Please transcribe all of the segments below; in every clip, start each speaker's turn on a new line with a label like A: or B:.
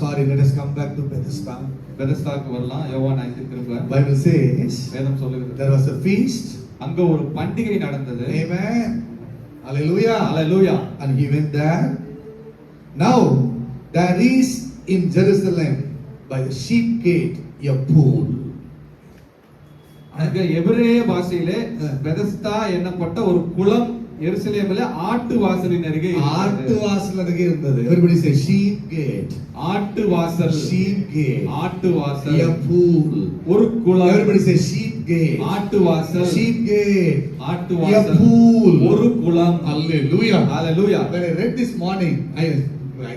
A: sorry, let us come back to Bethesda.
B: பெதஸ்தாக்கு வரலாம். யோவான் 5 திரும்ப.
A: Bible says
B: வேதம் சொல்லுகிறது.
A: there was a feast.
B: அங்க ஒரு பண்டிகை நடந்தது.
A: Amen. Hallelujah.
B: Hallelujah.
A: And he went there. Now there is in Jerusalem by the sheep gate a pool.
B: அங்க எபிரேய பாஷையிலே பெதஸ்தா என்னப்பட்ட ஒரு குளம் எருசலேமிலே ஆட்டு வாசலின் அருகே
A: ஆட்டு வாசல் அருகே இருந்தது. Everybody say sheep gate.
B: ஆட்டு வாசல்.
A: sheep gate.
B: ஆட்டு வாசல்.
A: a pool.
B: ஒரு குளம்.
A: Everybody say sheep gate.
B: ஆட்டு வாசல்.
A: sheep gate.
B: ஆட்டு வாசல்.
A: a pool.
B: ஒரு குளம்.
A: Hallelujah.
B: Hallelujah.
A: When I read this morning, I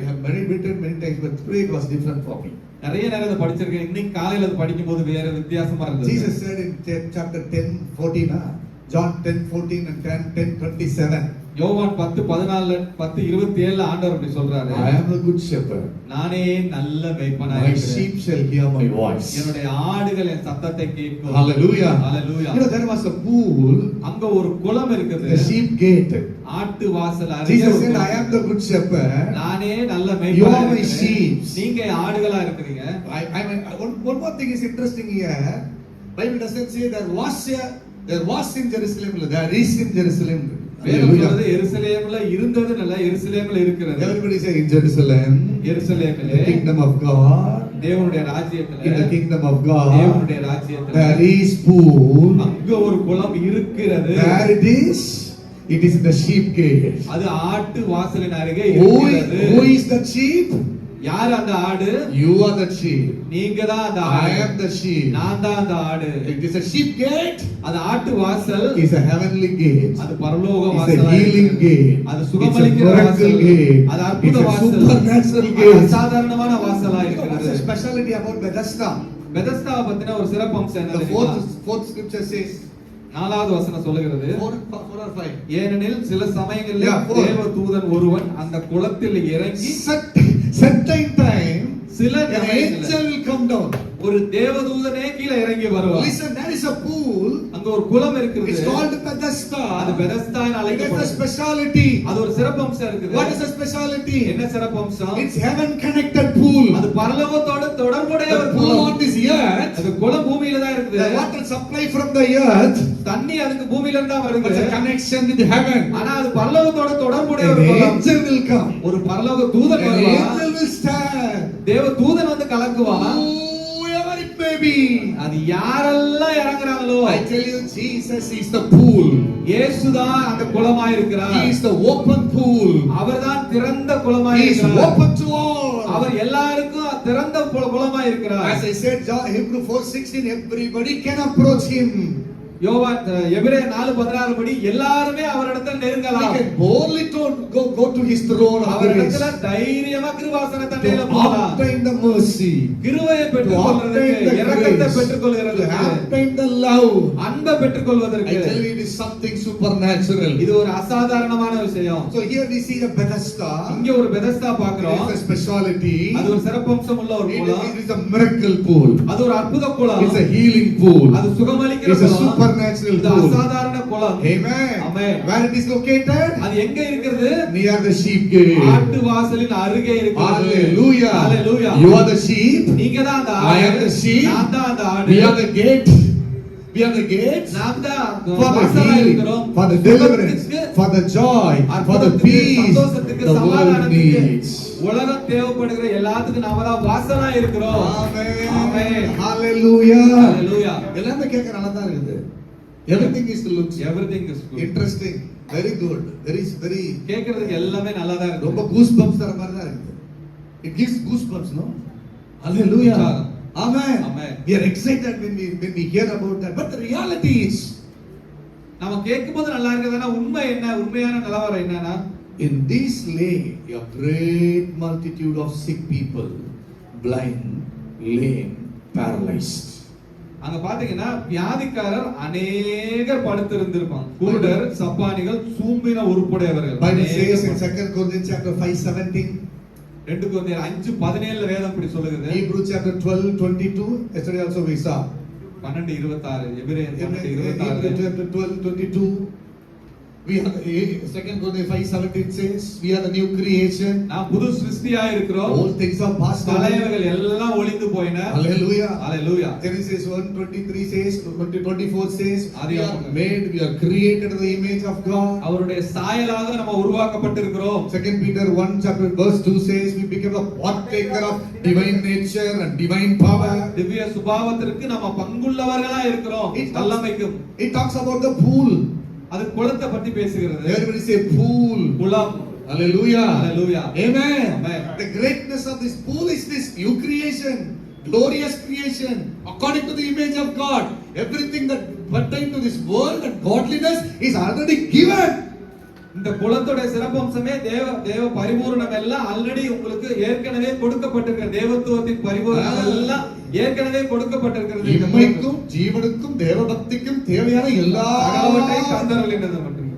A: have meditated many times, but today it was different for me.
B: நிறைய நேரம் படிச்சிருக்கேன். இன்னைக்கு காலையில அது படிக்கும்போது வேற வித்தியாசமா இருந்தது.
A: Jesus said in chapter 10:14, John 10:14 and 10:27.
B: யோவான் 10:14 10:27 ஆண்டவர் அப்படி சொல்றாரு.
A: I am the good shepherd.
B: நானே நல்ல மேய்ப்பனாய்
A: My
B: இருக்கிறேன்.
A: sheep shall hear my voice.
B: என்னுடைய ஆடுகள் என் சத்தத்தை கேட்கும்.
A: Hallelujah.
B: Hallelujah.
A: You know there was a pool.
B: அங்க ஒரு குளம் இருக்குது.
A: The sheep gate.
B: ஆட்டு வாசல் அருகே.
A: Jesus said I am the good shepherd.
B: நானே நல்ல
A: You
B: மேய்ப்பனாய்
A: are my
B: இருக்கிறேன்.
A: sheep.
B: நீங்க ஆடுகளா இருக்கிறீங்க.
A: I mean one more thing is interesting here. Bible doesn't say there was in Jerusalem. There is in Jerusalem.
B: வேதம் சொல்றது எருசலேம்ல இருந்தது இல்ல, எருசலேம்ல இருக்கிறது.
A: Everybody say in Jerusalem.
B: எருசலேமிலே.
A: The kingdom of God.
B: தேவனுடைய ராஜ்யத்திலே.
A: In the kingdom of God.
B: தேவனுடைய ராஜ்யத்திலே.
A: There is pool.
B: அங்க ஒரு குளம் இருக்கிறது.
A: Where it is? It is the sheep gate.
B: அது ஆட்டு வாசலின் அருகே இருக்கிறது.
A: Who is the sheep?
B: யார் அந்த ஆடு?
A: You are the sheep.
B: நீங்க தான் அந்த ஆடு.
A: I am the sheep.
B: நான் தான் அந்த ஆடு.
A: It is a sheep gate.
B: அது ஆட்டு வாசல்.
A: It is a heavenly gate.
B: அது பரலோக
A: வாசல்.
B: வாசல்.
A: It is a healing gate.
B: அது சுகமளிக்கிற வாசல். அது அற்புத வாசல்.
A: Supernatural gate.
B: அசாதாரணமான வாசலா இருக்கிறது.
A: What's the specialty about Bethesda?
B: Bethesda பத்தின ஒரு சிறப்பு அம்சம் என்ன
A: The
B: தெரியுமா?
A: fourth scripture says.
B: நாலாவது வசனம் சொல்லுகிறது.
A: 4 or 5.
B: ஏனெனில் சில சமயங்களில் தேவ தூதன் ஒருவன் அந்த குளத்தில் இறங்கி
A: certain time
B: சில
A: an angel will come down.
B: ஒரு தேவதூதனே கீழே இறங்கி வருவார்.
A: Listen, there is a pool.
B: அங்க ஒரு குளம் இருக்குது.
A: It's called Bethesda.
B: அது பெதஸ்தா என அழைக்கப்படுது.
A: It has a speciality.
B: அது ஒரு சிறப்பு அம்சம் இருக்குது.
A: What is the speciality?
B: என்ன சிறப்பு அம்சம்?
A: It's heaven connected pool.
B: அது பரலோகத்தோட தொடர்புடைய ஒரு
A: pool
B: குளம்.
A: on this earth.
B: அது குளம் பூமியில தான் இருக்குது.
A: The water supply from the earth.
B: தண்ணி அதுக்கு பூமியில இருந்து தான் வருது.
A: It's a connection with heaven.
B: ஆனா அது பரலோகத்தோட தொடர்புடைய ஒரு குளம்.
A: Angel will come.
B: ஒரு பரலோக தூதன் வருவார்.
A: Angel will stand.
B: தேவ தூதன் வந்து கலக்குவான்.
A: Whoever it may be.
B: அது யாரெல்லாம் இறங்குறாங்களோ.
A: I tell you, Jesus is the pool.
B: இயேசுதான் அந்த குளமாய் இருக்கிறார்.
A: He is the open pool.
B: அவர்தான் திறந்த குளமாய் இருக்கிறார்.
A: He is open to all.
B: அவர் எல்லாருக்கும் திறந்த குளமாய் இருக்கிறார்.
A: As I said, Hebrew 4:16, everybody can approach him.
B: யோவான் எபிரேயர் 4:16 படி எல்லாரும் அவரிடத்தில் நெருங்கலாம்.
A: We can boldly go to his throne of grace.
B: அவரிடத்தில் தைரியமா கிருபாசன தண்டையில போகலாம்.
A: Obtain the mercy.
B: கிருபையை பெற்றுக்கொள்வதற்கு, இரக்கத்தை பெற்றுக்கொள்வதற்கு,
A: obtain the love.
B: அன்பை பெற்றுக்கொள்வதற்கு.
A: I tell you, it is something supernatural.
B: இது ஒரு அசாதாரணமான விஷயம்.
A: So here we see the Bethesda.
B: இங்க ஒரு பெதஸ்தா பார்க்கிறோம்.
A: It is a speciality.
B: அது ஒரு சிறப்பம்சம் உள்ள ஒரு குளம்.
A: It is a miracle pool.
B: அது ஒரு அற்புத குளம்.
A: It's a healing pool.
B: அது சுகமளிக்கிற
A: குளம். It's a supernatural pool.
B: அசாதாரண குளம்.
A: Amen.
B: Amen.
A: Where it is located?
B: அது எங்க இருக்கிறது?
A: Near the sheep gate.
B: ஆட்டு வாசலின் அருகே இருக்கிறது.
A: Hallelujah.
B: Hallelujah.
A: You are the sheep.
B: நீங்க தான் அந்த ஆடு.
A: I am the sheep.
B: நான் தான் அந்த ஆடு.
A: We are the gate. We are the gates.
B: நாம் தான்
A: for the healing, for the deliverance, for the joy, for the peace the world needs.
B: உலகம் தேவைப்படுகிற எல்லாத்துக்கும் நாம தான் வாசலா இருக்கிறோம்.
A: Amen.
B: Amen.
A: Hallelujah.
B: Hallelujah.
A: எல்லாமே கேட்க நல்லா தான் இருக்குது. Everything looks
B: everything is good.
A: Interesting. Very good. Very
B: கேக்குறதுக்கு எல்லாமே நல்லா தான் இருக்கு.
A: ரொம்ப goosebumps தர மாதிரி தான் இருக்குது. It gives goosebumps, no? Hallelujah. Amen.
B: Amen.
A: We are excited when we hear about that. But the reality is,
B: நாம கேட்கும்போது நல்லா இருக்குதுன்னா உண்மை என்ன? உண்மையான நிலவரம் என்னன்னா,
A: in this lay a great multitude of sick people, blind, lame, paralyzed.
B: அங்க பாத்தீங்கன்னா வியாதிக்காரர் அநேகர் படுத்திருந்திருப்பாங்க. குருடர், சப்பானிகள், சூம்பின உறுப்புடையவர்கள்.
A: Bible says in 2 Corinthians chapter 5:17,
B: 2 கொரிந்தியர் 5:17 வேதம் இப்படி சொல்லுகிறது.
A: Hebrews chapter 12:22, yesterday also we saw
B: 12:26, எபிரேயர் 12:26.
A: chapter 12:22, We are, 2 Corinthians 5:17 says, we are the new creation.
B: நாம் புது சிருஷ்டியா இருக்கிறோம்.
A: All things are passed away.
B: பழையவைகள் எல்லாம் ஒளிந்து போயின.
A: Hallelujah.
B: Hallelujah.
A: Genesis 1:23 says, 24 says, we are
B: ஆதியாகமம்.
A: made, we are created in the image of God.
B: அவருடைய சாயலாக நம்ம உருவாக்கப்பட்டிருக்கிறோம்.
A: 2 Peter 1 chapter verse 2 says, we become a partaker of divine nature and divine power.
B: திவ்ய சுபாவத்திற்கு நம்ம பங்குள்ளவர்களா இருக்கிறோம். வல்லமைக்கும்.
A: It talks about the pool.
B: அது குளத்தை பற்றி பேசுகிறது.
A: Everybody say pool.
B: குளம்.
A: Hallelujah.
B: Hallelujah.
A: Amen.
B: Amen.
A: The greatness of this pool is this new creation, glorious creation, according to the image of God. Everything that pertains to this world and godliness is already given.
B: இந்த குலத்தோட சிறப்பம்சமே தேவ பரிபூரணம் எல்லாம் already உங்களுக்கு ஏற்கனவே கொடுக்கப்பட்டிருக்கிறது. தேவத்துவத்தின் பரிபூரணம் எல்லாம் ஏற்கனவே கொடுக்கப்பட்டிருக்கிறது.
A: இம்மைக்கும் ஜீவனுக்கும் தேவபக்திக்கும் தேவையான
B: எல்லாவற்றையும் தந்தருளினது மட்டும்.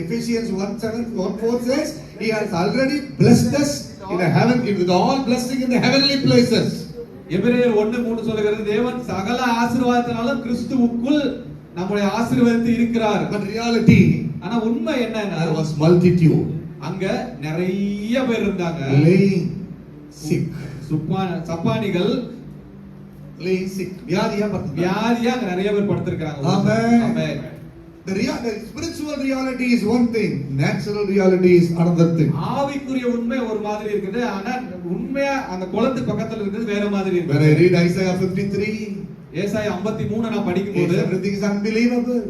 A: Ephesians 1:4 says, he has already blessed us in the heaven with all blessing in the heavenly places.
B: எபிரேயர் 1:3 சொல்கிறது, தேவன் சகல ஆசீர்வாதத்தினாலும் கிறிஸ்துவுக்குள் நம்மை ஆசீர்வதித்து இருக்கிறார்.
A: But reality,
B: ஆனா உண்மை என்னன்னா,
A: there was multitude.
B: அங்க நிறைய பேர் இருந்தாங்க.
A: Laying sick.
B: சப்பானிகள்
A: laying sick. வியாதியா
B: நிறைய பேர் படுத்திருக்காங்க.
A: Amen.
B: Amen.
A: The spiritual reality is one thing, natural reality is another thing.
B: ஆவிக்குரிய உண்மை ஒரு மாதிரி இருக்குது, ஆனா உண்மையா அந்த குளத்து பக்கத்துல இருக்குது வேற மாதிரி இருக்கு.
A: When I read Isaiah 53,
B: ஏசாயா 53 நான் படிக்கும்போது
A: everything is unbelievable.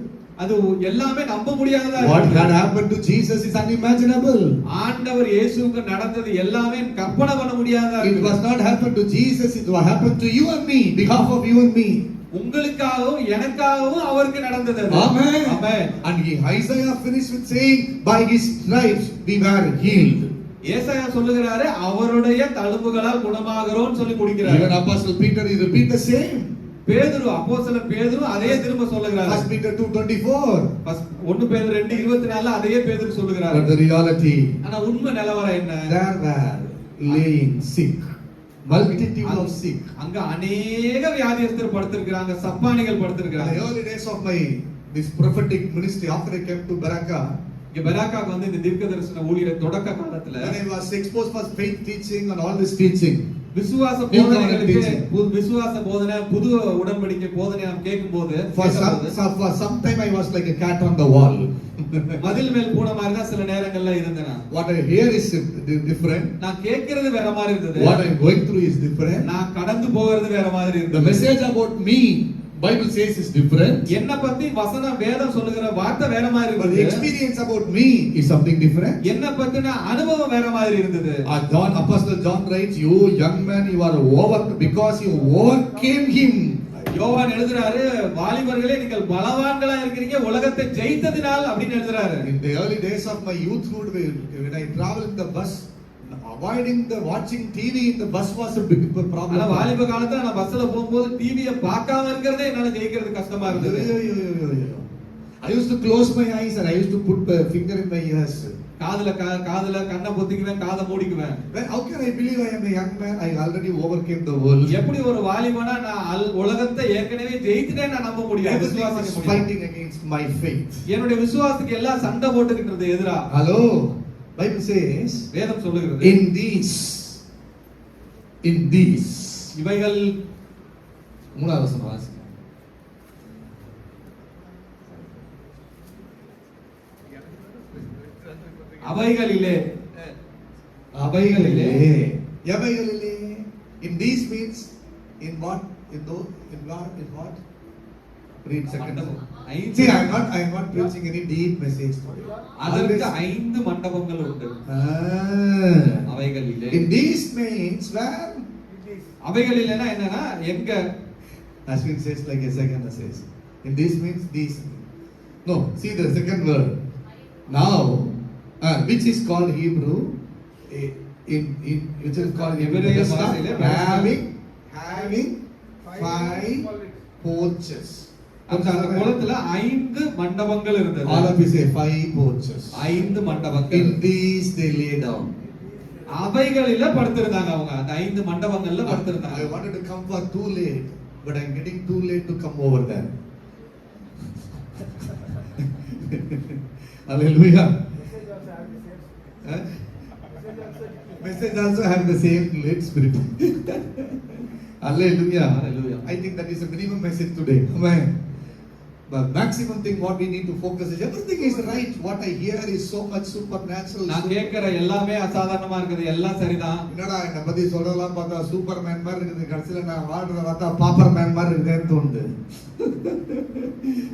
B: அது எல்லாமே நம்ப முடியாததா
A: What had happened to Jesus is unimaginable.
B: ஆண்டவர் இயேசுவுக்கு நடந்தது எல்லாமே கற்பனை பண்ண முடியாததா
A: It was not happened to Jesus, it was happened to you and me, behalf of you and me.
B: உங்களுக்காகவும் எனக்காகவும் அவருக்கு நடந்தது.
A: Amen.
B: Amen.
A: And Isaiah finished with saying, by his stripes we were healed.
B: ஏசாயா சொல்லுகிறாரு, அவருடைய தழும்புகளால் குணமாகிறோம் சொல்லி முடிக்கிறார்.
A: Even Apostle Peter he repeat the same.
B: பேதுரு அப்போஸ்தலர் பேதுரு அதே திரும்ப சொல்லுகிறார்.
A: 1 Peter 2:24.
B: 1 பேதுரு 2:24 அதே பேதுரு சொல்லுகிறார்.
A: But the reality,
B: ஆனா உண்மை நிலவரம் என்ன?
A: there were laying sick, multitude of sick.
B: அங்க अनेक வியாதியஸ்தர் படுத்திருக்காங்க, சப்பானிகள் படுத்திருக்காங்க.
A: In the early days of my this prophetic ministry, after I came to Baraka,
B: இங்க பராக்காக்கு வந்து இந்த தீர்க்கதரிசன ஊழியரை தொடக்க காலத்துல
A: when I was exposed for faith teaching and all this teaching,
B: விசுவாச போதனைகளுக்கு விசுவாச போதனை புது உடன்படிக்கை போதனை நாம் கேட்கும்போது
A: for some time I was like a cat on the wall.
B: மதில் மேல் பூனை மாதிரி தான் சில நேரங்கள்ல இருந்தேன்.
A: What I hear is different.
B: நான் கேட்கிறது வேற மாதிரி இருந்தது.
A: What I am going through is different.
B: நான் கடந்து போகிறது வேற மாதிரி இருந்தது.
A: The message about me, Bible says, is different.
B: என்ன பத்தி வசனம் வேதம் சொல்லுகிற வார்த்தை வேற மாதிரி
A: But the
B: இருந்தது.
A: experience about me is something different.
B: என்ன பத்தின அனுபவம் வேற மாதிரி இருந்தது.
A: Apostle John writes, you young man, you are over because you overcame him.
B: யோவான் எழுதுறாரு, வாலிபர்களே நீங்கள் பலவான்களா இருக்கிறீங்க உலகத்தை ஜெயித்ததினால் அப்படின்னு எழுதுறாரு.
A: In the early days of my youthhood, when I travel in the bus, avoiding the watching TV in the bus was a big problem.
B: ஆனா வாலிப காலத்துல நான் பஸ்ல போகும்போது டிவியை பார்க்காம இருக்கிறதே என்னால ஜெயிக்கிறது கஷ்டமா இருந்தது.
A: I used to close my eyes and I used to put a finger in my ears.
B: காதுல கண்ணை பொத்திக்குவேன், காதை மூடிக்குவேன்.
A: How can I believe I am a young man? I already overcame the world.
B: எப்படி ஒரு வாலிபனா நான் உலகத்தை ஏற்கனவே ஜெயிச்சிட்டேன் நான் நம்ப முடியாது, விசுவாசிக்க முடியாது.
A: Fighting against my faith.
B: என்னுடைய விசுவாசத்துக்கு எல்லாம் சண்டை போட்டுக்கிட்டது எதிரா.
A: Hello. Bible says,
B: வேதம் சொல்லுகிறது,
A: in these
B: இவைகள்
A: மூணாவது வசனம் வாசிங்க.
B: அவைகளிலே
A: in these means in what in what read second. See, I am not preaching any deep message today.
B: அதற்கு 5 மண்டபங்கள் உண்டு. அவைகளிலே
A: in these means where
B: அவைகளிலேனா என்னன்னா எங்க
A: Ashwin says like a second says in this means these. No, see the second word now, which is called Hebrew in which is called
B: Hebrew
A: having 5 porches.
B: அந்த குளத்துல 5 மண்டபங்கள் இருந்தது.
A: All of you say 5 porches.
B: 5 மண்டபங்கள்.
A: In these they lay down.
B: அவைகளில படுத்திருந்தாங்க அவங்க. அந்த 5 மண்டபங்கள்ல படுத்திருந்தாங்க.
A: I wanted to come for too late, but I'm getting too late to come over there. Hallelujah. Message also have the same late spirit. Hallelujah.
B: Hallelujah.
A: I think that is a minimum message today. Amen. The maximum thing what we need to focus is everything is right. What I hear is so much supernatural.
B: நான் கேட்கிற எல்லாமே அசாதாரணமா இருக்குது, எல்லாம் சரிதான்.
A: என்னடா என்ன பத்தி சொல்லலாம் பார்த்தா சூப்பர்மேன் மாதிரி இருக்குது, கடைசியில நான் வாழ்றத பார்த்தா பாப்பர் மேன் மாதிரி இருக்குன்னு தோணுது.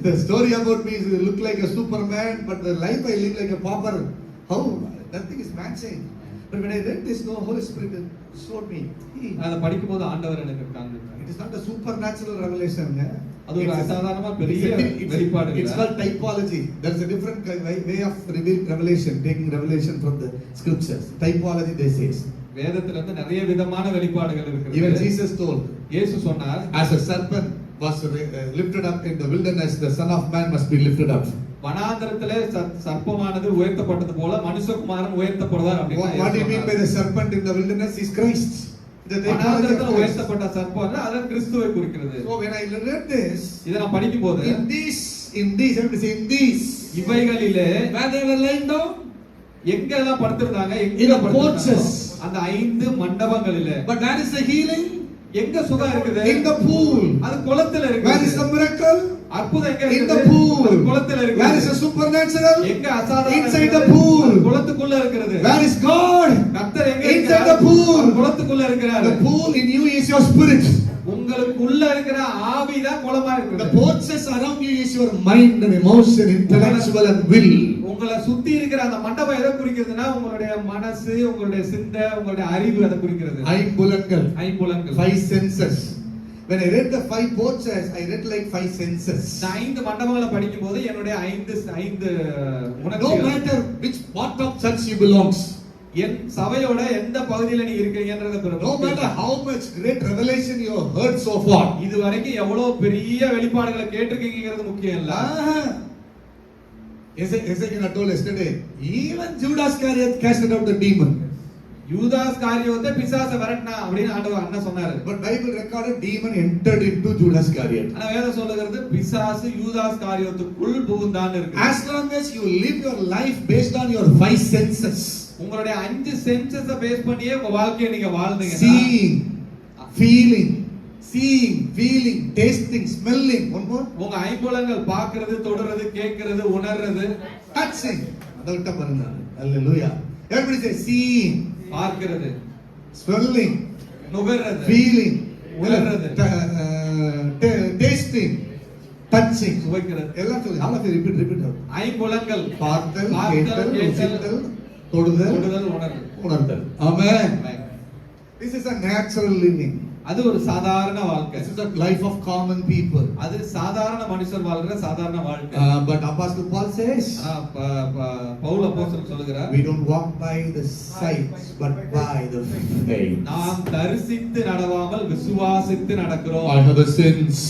A: The story about me is look like a superman, but the life I live like a pauper. How? Nothing is matching. But when I read this, no, Holy Spirit showed me.
B: அதை படிக்கும்போது ஆண்டவர் எனக்கு காண்பித்தார்.
A: It is not a supernatural revelation.
B: அது ஒரு அசாதாரணமா பெரிய வெளிப்பாடு.
A: It's called typology. There is a different way of revelation, taking revelation from the scriptures. Typology they say.
B: வேதத்துல இருந்து நிறைய விதமான வெளிப்பாடுகள் இருக்குது.
A: Even Jesus told.
B: இயேசு சொன்னார்,
A: as a serpent was lifted up in the wilderness, the Son of Man must be lifted up.
B: வனாந்தரத்திலே சர்ப்பமானது உயர்த்தப்பட்டது போல மனுஷகுமாரன் உயர்த்தப்படுவார் அப்படினா.
A: What do you mean by the serpent in the wilderness is Christ?
B: வனாந்தரத்தில் உயர்த்தப்பட்ட சர்ப்பம் அது கிறிஸ்துவை குறிக்கிறது.
A: So when I read this,
B: இத நான் படிக்கும்போது
A: in these everybody say in these,
B: இவைகளிலே
A: where they were lying down,
B: எங்கெல்லாம் படுத்திருந்தாங்க,
A: in the porches,
B: அந்த 5 மண்டபங்களிலே.
A: But where is the healing?
B: எங்க சுகம் இருக்குது?
A: In the pool.
B: அது குளத்துல இருக்குது.
A: Where is the miracle?
B: அற்புதம் எங்க இருக்குது?
A: In the pool.
B: குளத்துல இருக்குது.
A: Where is the supernatural?
B: எங்க அசாதாரணம்?
A: Inside the pool.
B: குளத்துக்குள்ள இருக்குது.
A: Where is God?
B: கர்த்தர் எங்க
A: இருக்கிறார்?
B: Inside the
A: pool.
B: குளத்துக்குள்ள இருக்கிறார்.
A: The pool in you is your spirit.
B: உங்களுக்குள்ள இருக்கிற ஆவி தான் குளமா இருக்குது.
A: The porches around you is your mind and emotion, intellectual and will.
B: உங்களை சுத்தி இருக்கிற அந்த மண்டபம் எதை குறிக்கிறதுனா உங்களுடைய மனசு, உங்களுடைய சிந்தை, உங்களுடைய அறிவு அதை குறிக்கிறது.
A: ஐம்புலன்கள்.
B: Five
A: senses. When I read the 5 porches, I read like 5 senses.
B: 5 மண்டபங்களை படிக்கும்போது என்னுடைய 5 உணர்ச்சிகள்.
A: No matter which part of church you belongs.
B: என் சபையோட எந்த பகுதியில நீங்க இருக்கீங்கன்றத பொறுத்து.
A: No matter how much great revelation you have heard so far.
B: இதுவரைக்கும் எவ்வளவு பெரிய வெளிப்பாடுகளை கேட்டிருக்கீங்கங்கிறது முக்கியம் இல்ல.
A: Ezekiel told yesterday, even Judas Iscariot casted out the demon.
B: யூதாஸ் காரியோத்தை பிசாசை விரட்டினா அப்படின்னு ஆண்டவர் அண்ணன் சொன்னாரு.
A: But Bible recorded demon entered into Judas Iscariot.
B: ஆனா வேதம் சொல்லுகிறது பிசாசு யூதாஸ் காரியோத்துக்குள் புகுந்தான் இருக்கு.
A: As long as you live your life based on your 5 senses.
B: உங்களுடைய 5 சென்சஸை பேஸ் பண்ணியே உங்க வாழ்க்கையை நீங்க வாழ்ந்தீங்க.
A: Seeing, feeling, tasting, smelling. One more.
B: உங்க ஐம்புலன்கள் பார்க்கிறது, தொடுறது, கேட்கிறது, உணர்றது,
A: touching. அத விட்ட பாருங்க. Hallelujah. Everybody say seeing,
B: பார்க்கிறது,
A: smelling,
B: நுகர்றது,
A: feeling,
B: உணர்றது,
A: tasting, touching,
B: சுவைக்கிறது.
A: எல்லாம் சொல்லுங்க. all of you repeat.
B: ஐம்புலன்கள்
A: பார்த்தல், கேட்டல், ருசித்தல், தொடுதல், உணர்தல். Amen. This is a natural living.
B: அது ஒரு சாதாரண வாழ்க்கை.
A: This is a life of common people.
B: அது சாதாரண மனுஷர் வாழ்ற சாதாரண வாழ்க்கை.
A: But Apostle Paul says,
B: Pavul அப்போஸ்தலன் சொல்கிறார்,
A: we don't walk by the sight but by the faith.
B: நாம் தரிசித்து நடவாமல் விசுவாசித்து நடக்கிறோம்.
A: I have the sense.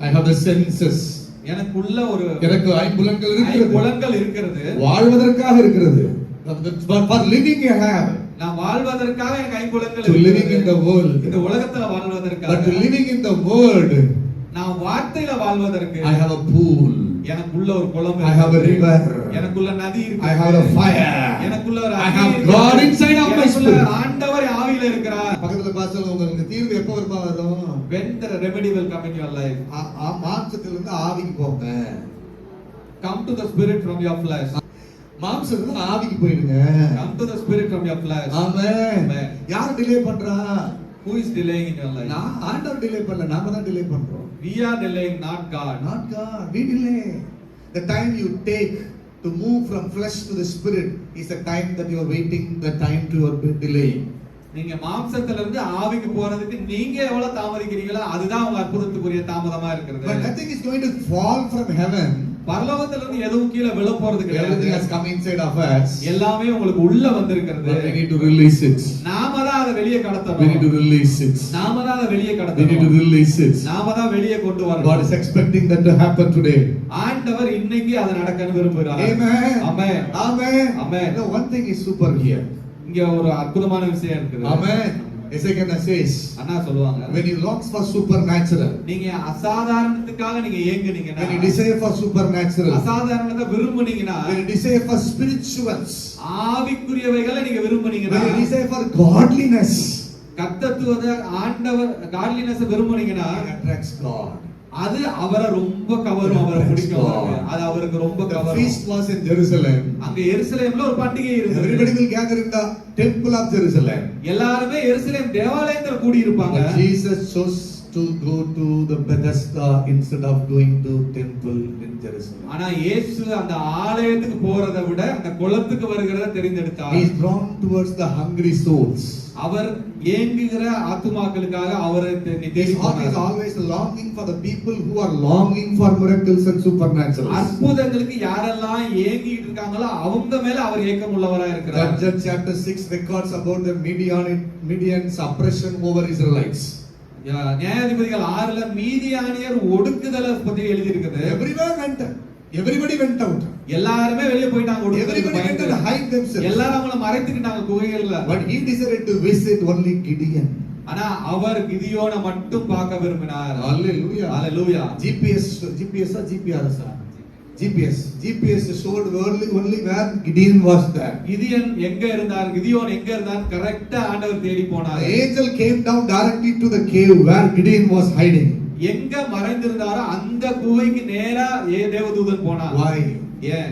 A: I have the senses.
B: எனக்குள்ள ஒரு
A: ஐம்புலன்கள்
B: இருக்கிறது.
A: வாழ்வதற்காக இருக்கிறது. For living you have.
B: நான் வாழ்வதற்காக எனக்கு ஐம்புலன்கள்
A: to living in the world.
B: இந்த உலகத்துல வாழ்வதற்காக.
A: But to living in the word.
B: நான் வார்த்தையில வாழ்வதற்கு.
A: I have a pool.
B: எனக்குள்ள ஒரு குளம்
A: I have a river.
B: எனக்குள்ள நதி இருக்கு.
A: I have a fire.
B: எனக்குள்ள ஒரு
A: I have God inside of my spirit.
B: ஆண்டவர் ஆவியில இருக்கிறார்.
A: பக்கத்துல பாஸ்டர் உங்களுக்கு தீர்வு எப்ப வரும்?
B: When the remedy will come in your life.
A: மாம்சத்துல இருந்து ஆவிக்கு போங்க.
B: Come to the spirit from your flesh.
A: மாம்சத்துல ஆவிக்கு போயிடுங்க.
B: Come to the spirit from your flesh.
A: ஆமென். யார் டிலே பண்றா?
B: Who is delaying in your life?
A: நான் ஆண்டவர் டிலே பண்ணல, நாம தான் டிலே பண்றோம்.
B: We are delaying, not God.
A: Not God. We delay. The time you take to move from flesh to the spirit is the time that you are waiting, the time to your delay.
B: நீங்க மாம்சத்துல இருந்து ஆவிக்கு போறதுக்கு நீங்க எவ்வளவு தாமதிக்கிறீங்களோ அதுதான் உங்க அற்புதத்துக்குரிய தாமதமா இருக்கிறது.
A: But nothing is going to fall from heaven.
B: பரலோகத்துல இருந்து எதுவும் கீழ விழ போறது கிடையாது.
A: Everything has come inside of us.
B: எல்லாமே உங்களுக்கு உள்ள வந்திருக்கிறது.
A: We need to release it.
B: நாம தான் அதை வெளியே கடத்தணும்.
A: We need to release it.
B: நாம தான் அதை வெளியே
A: We
B: கடத்தணும்.
A: need to release it.
B: நாம தான் வெளியே கொண்டு வரணும்.
A: God is expecting that to happen today.
B: ஆண்டவர் இன்னைக்கு அது நடக்கணும் விரும்புகிறார்.
A: Amen.
B: Amen.
A: Amen.
B: Amen.
A: No, one thing is super here.
B: இங்க ஒரு அற்புதமான விஷயம் இருக்குது.
A: Amen. Ezekiel says,
B: அண்ணா சொல்லுவாங்க,
A: when you long for supernatural,
B: நீங்க அசாதாரணத்துக்காக நீங்க ஏங்குனீங்கன்னா,
A: when you desire for supernatural,
B: அசாதாரணத்தை விரும்புனீங்கன்னா,
A: when you desire for spirituals,
B: ஆவிக்குரியவைகளை நீங்க விரும்புனீங்கன்னா,
A: when you desire for godliness,
B: கர்த்தத்துவத்தை ஆண்டவர் காட்லினஸ் விரும்புனீங்கன்னா,
A: it attracts God.
B: அது அவரை ரொம்ப கவரும், அவரை பிடிக்கும் அவருக்கு. அது அவருக்கு ரொம்ப
A: The
B: கவரும்.
A: feast was in Jerusalem.
B: அங்க எருசலேம்ல ஒரு பண்டிகை இருந்தது.
A: Everybody will gather in the temple of Jerusalem.
B: எல்லாரும் எருசலேம் தேவாலயத்துல கூடி இருப்பாங்க.
A: But Jesus chose to go to the Bethesda instead of going to temple in Jerusalem.
B: ஆனா இயேசு அந்த ஆலயத்துக்கு போறதை விட அந்த குளத்துக்கு வருகிறத தெரிந்தெடுத்தார்.
A: He is drawn towards the hungry souls.
B: அவர் ஏங்குகிற ஆத்துமாக்களுக்காக அவரை தேடி
A: His heart is
B: போனார்.
A: always longing for the people who are longing for miracles and supernaturals.
B: அற்புதங்களுக்கு யாரெல்லாம் ஏங்கிட்டு இருக்காங்களோ அவங்க மேல அவர் ஏக்கம் உள்ளவராய் இருக்கிறார்.
A: Judges chapter 6 records about the Midian's oppression over Israelites.
B: நியாயாதிபதிகள் 6ல மீதியானியர் ஒடுக்குதலை பத்தி எழுதி இருக்குது.
A: Everybody went out.
B: எல்லாருமே வெளிய போயிட்டாங்க.
A: Everybody went and hide themselves.
B: எல்லாரும் அவங்கள மறைத்துக்கிட்டாங்க குகைகள்ல.
A: But he decided to visit only Gideon.
B: ஆனா அவர் கிதியோனை மட்டும் பார்க்க விரும்பினார்.
A: Hallelujah.
B: Hallelujah.
A: GPS showed only where Gideon was there.
B: Gideon எங்க இருந்தார் கரெக்ட்டா ஆண்டவர் தேடி போனார்.
A: The angel came down directly to the cave where Gideon was hiding.
B: எங்க மறைந்திருந்தாரோ அந்த குகைக்கு நேரா தேவதூதன் போனார்.
A: Why?
B: ஏன்?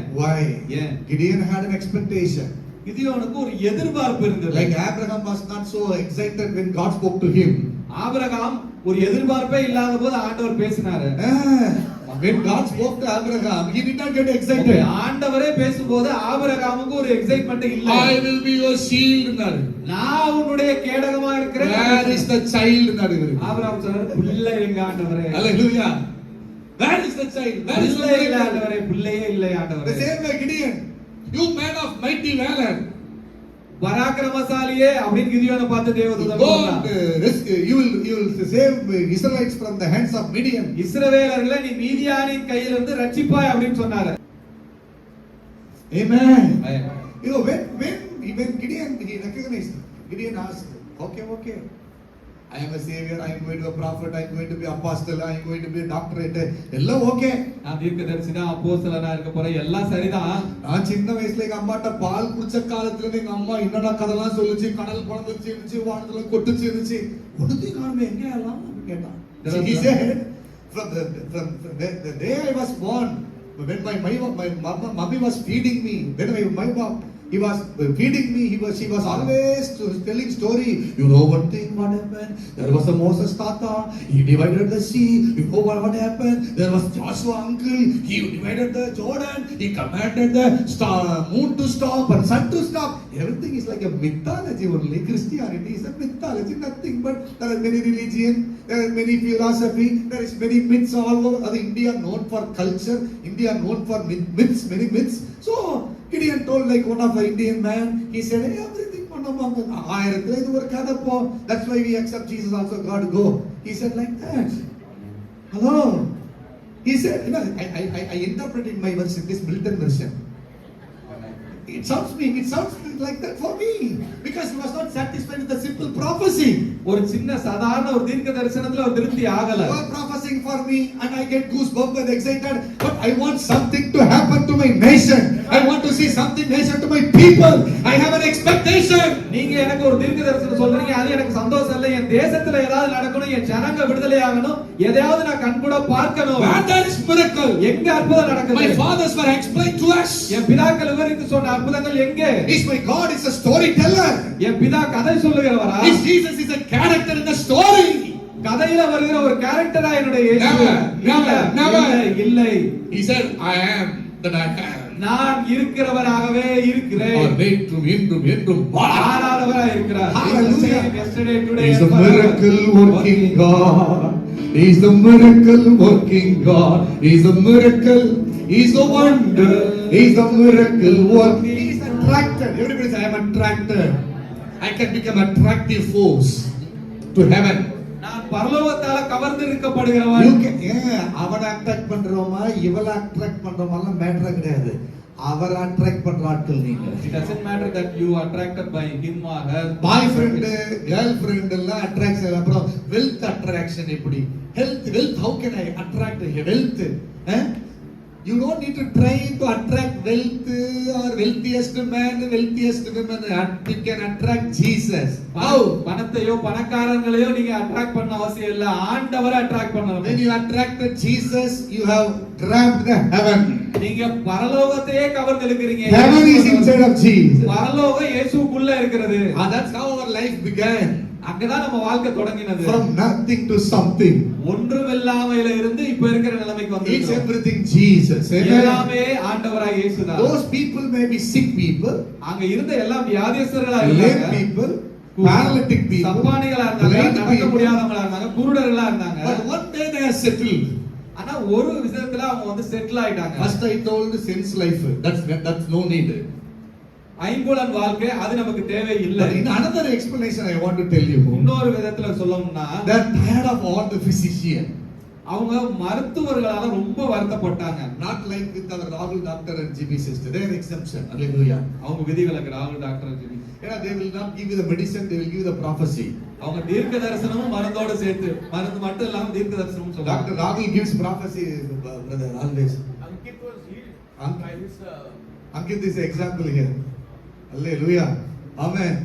A: Gideon had an expectation.
B: கிதியோனுக்கு ஒரு எதிர்பார்ப்பு இருந்தது.
A: Like Abraham was not so excited when God spoke to him.
B: Abraham ஒரு எதிர்பார்ப்பே இல்லாத போது ஆண்டவர் பேசினாரு.
A: When God spoke to Abraham, he did not get excited.
B: ஆண்டவரே பேசும்போது ஆபிரகாமுக்கு ஒரு எக்ஸைட்மென்ட் இல்ல.
A: I will be your shield nar.
B: நான் உன்னுடைய கேடகமா இருக்கிறேன்.
A: Where is the child nar?
B: Abraham சொன்னாரு, பிள்ளை எங்க ஆண்டவரே.
A: Hallelujah. Where is the child? Where is the
B: பிள்ளை ஆண்டவரே, பிள்ளையே இல்லை ஆண்டவரே.
A: The same way Gideon, you man of mighty valor.
B: பராக்கிரமசாலியே அப்படின்னு கிதியோனை பார்த்து தேவதூதன் சொன்னார்.
A: You will save Israelites from the hands of Midian.
B: இஸ்ரவேலர்களை நீ மீதியானின் கையிலிருந்து ரட்சிப்பாய் அப்படின்னு சொன்னாரு.
A: Amen. You know when Gideon he recognized, Gideon asked, okay. I am a savior, I am going to be a prophet, I am going to be apostle, I am going to be a doctorate. எல்லாம் okay.
B: நான் தீர்க்கதரிசினா அப்போஸ்தலனா இருக்க போறேன், எல்லாம் சரிதான்.
A: நான் சின்ன வயசுல எங்க அம்மாட்ட பால் குடிச்ச காலத்துல எங்க அம்மா என்னடா கதெல்லாம் சொல்லுச்சு, கடல் குழந்துச்சு இருந்துச்சு, வானத்துல கொட்டுச்சு இருந்துச்சு, ஒண்ணுதே காணுமே எங்க எல்லாம் கேட்டான். He said from the day I was born, when my mummy was feeding me, when my mom he was feeding me, she was always telling story. You know one thing what happened? There was a Moses tata, he divided the sea. You know what happened? There was Joshua uncle, he divided the Jordan, he commanded the moon to stop and sun to stop. Everything is like a mythology only. Christianity is a mythology, nothing but there are many religion, there are many philosophy, there is many myths all over. India known for culture, India known for myths, many myths. So Gideon told like one of the Indian man, he said, hey, everything that's why we accept Jesus also, God go. He said like that. Hello. He said, you know, I interpreted my verse in this Milton version. It sounds like that for me because he was not satisfied with the simple prophecy.
B: ஒரு சின்ன சாதாரண ஒரு தீர்க்க தரிசனத்துல ஒரு திருப்தி ஆகல.
A: You are prophesying for me and I get goosebumps and excited, but I want something to happen to my nation. I want to see something nation to my people. I have an expectation.
B: நீங்க எனக்கு ஒரு தீர்க்க தரிசனம் சொல்றீங்க, அது எனக்கு சந்தோஷம் இல்ல. என் தேசத்துல ஏதாவது நடக்கணும், என் ஜனங்க விடுதலை ஆகணும், எதையாவது நான் கண்கூட பார்க்கணும்.
A: That is miracle.
B: எங்க அற்புதம் நடக்குது?
A: My fathers were explained to us.
B: என் பிதாக்கள் விவரித்து சொன்ன அற்புதங்கள் எங்கே?
A: Is my God is a storyteller.
B: என் பிதா கதை சொல்லுகிறவரா?
A: Is Jesus is a character in the story.
B: கதையில வருகிற ஒரு கேரக்டரா என்னுடைய இயேசு? இல்லை.
A: He said, I am that I am.
B: நான் இருக்கிறவராகவே இருக்கிறேன்.
A: நேற்றும் இன்றும் என்றும்
B: மாறாதவராய் இருக்கிறார்.
A: Hallelujah.
B: Yesterday, today,
A: He is a miracle working God. He is a miracle working God. He is a miracle. He is a wonder. He is a miracle working. He is attracted. Everybody say, I am attracted. I can become attractive force to heaven.
B: நான் பரலோகத்தால கவர்ந்து இழுக்கப்படுகிறவன்.
A: அவனை attract பண்றோமா இவளை attract பண்றோமா matter கிடையாது. அவரை attract பண்ற ஆட்கள் நீங்க.
B: It doesn't matter that you are attracted by him or her.
A: Bye friend girl friend எல்லாம் அட்ராக்ஷன். அப்புறம் வெல்த் அட்ராக்ஷன் எப்படி? Wealth how can I attract wealth? You don't need to try to attract wealth or wealthiest man, wealthiest woman. You can attract Jesus. How?
B: பணத்தையோ பணக்காரங்களையோ நீங்க attract பண்ண அவசியம் இல்ல, ஆண்டவரை attract பண்ணணும்.
A: When you attracted Jesus, you have grabbed the heaven.
B: நீங்க பரலோகத்தையே கவர்ந்திருக்கிறீங்க.
A: Heaven is inside of Jesus.
B: பரலோகம் இயேசுவுக்குள்ள இருக்கிறது.
A: That's how our life began.
B: அங்கதான் நம்ம வாழ்க்கை தொடங்கினது.
A: From nothing to something.
B: ஒன்றுமில்லாமையில இருந்து இப்ப இருக்கிற நிலைமைக்கு
A: It's
B: வந்திருக்கோம்.
A: everything Jesus.
B: எல்லாமே ஆண்டவராய் இயேசுதான்.
A: Those people may be sick people,
B: அங்க இருந்த எல்லாம் வியாதியஸ்தர்களா
A: lame
B: இருந்தாங்க,
A: people, paralytic people,
B: சப்பானிகளா இருந்தாங்க,
A: blind
B: நடக்க
A: people.
B: முடியாதவங்களா இருந்தாங்க, குருடர்களா இருந்தாங்க.
A: But one day they are settled.
B: ஆனா ஒரு விஷயத்துல அவங்க வந்து செட்டில் ஆயிட்டாங்க.
A: First I told sense life. That's no need.
B: ஐம்புலன் வாழ்க்கை அது நமக்கு தேவை இல்ல.
A: But in another explanation I want to tell you.
B: இன்னொரு விதத்துல சொல்லணும்னா,
A: They are tired of all the physician.
B: அவங்க மருத்துவர்களால ரொம்ப வருத்தப்பட்டாங்க.
A: Not like with our Rahul doctor and GB sister. They are exemption. Hallelujah.
B: அவங்க விதிவிலக்கு ராகுல் doctor G.
A: Yeah, they will not give you the medicine, they will give you the prophecy.
B: அவங்க தீர்க்க தரிசனமும் மருந்தோட சேர்த்து, மருந்து மட்டும் இல்லாம தீர்க்க தரிசனமும் சொல்றாங்க.
A: Dr. Rahul gives prophecy, brother, always.
C: Ankit was healed by his
A: Ankit is an example here. Hallelujah. Amen.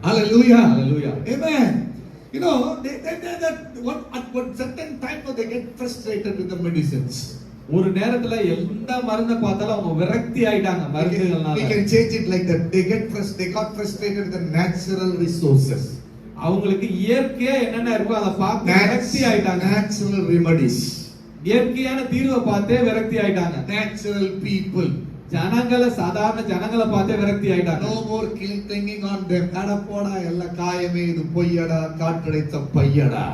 A: Hallelujah.
B: Hallelujah.
A: Amen. You know, at one certain time they get frustrated with the medicines.
B: ஒரு நேரத்துல எந்த மருந்த பார்த்தாலும் அவங்க விரக்தி ஆயிட்டாங்க
A: We
B: மருந்துகள்னால.
A: can change it like that. They got frustrated with the natural resources.
B: அவங்களுக்கு இயற்கையா என்னென்ன இருக்கோ அதை பார்த்து விரக்தி ஆயிட்டாங்க.
A: Natural remedies.
B: இயற்கையான தீர்வை பார்த்தே விரக்தி ஆயிட்டாங்க.
A: Natural people.
B: ஜனங்களை சாதாரண ஜனங்களை பார்த்தே விரக்தி ஆயிட்டாங்க.
A: No more clinging on them. அட போடா எல்லா காயமே இது பொய்யடா காற்றடைத்த பையடா.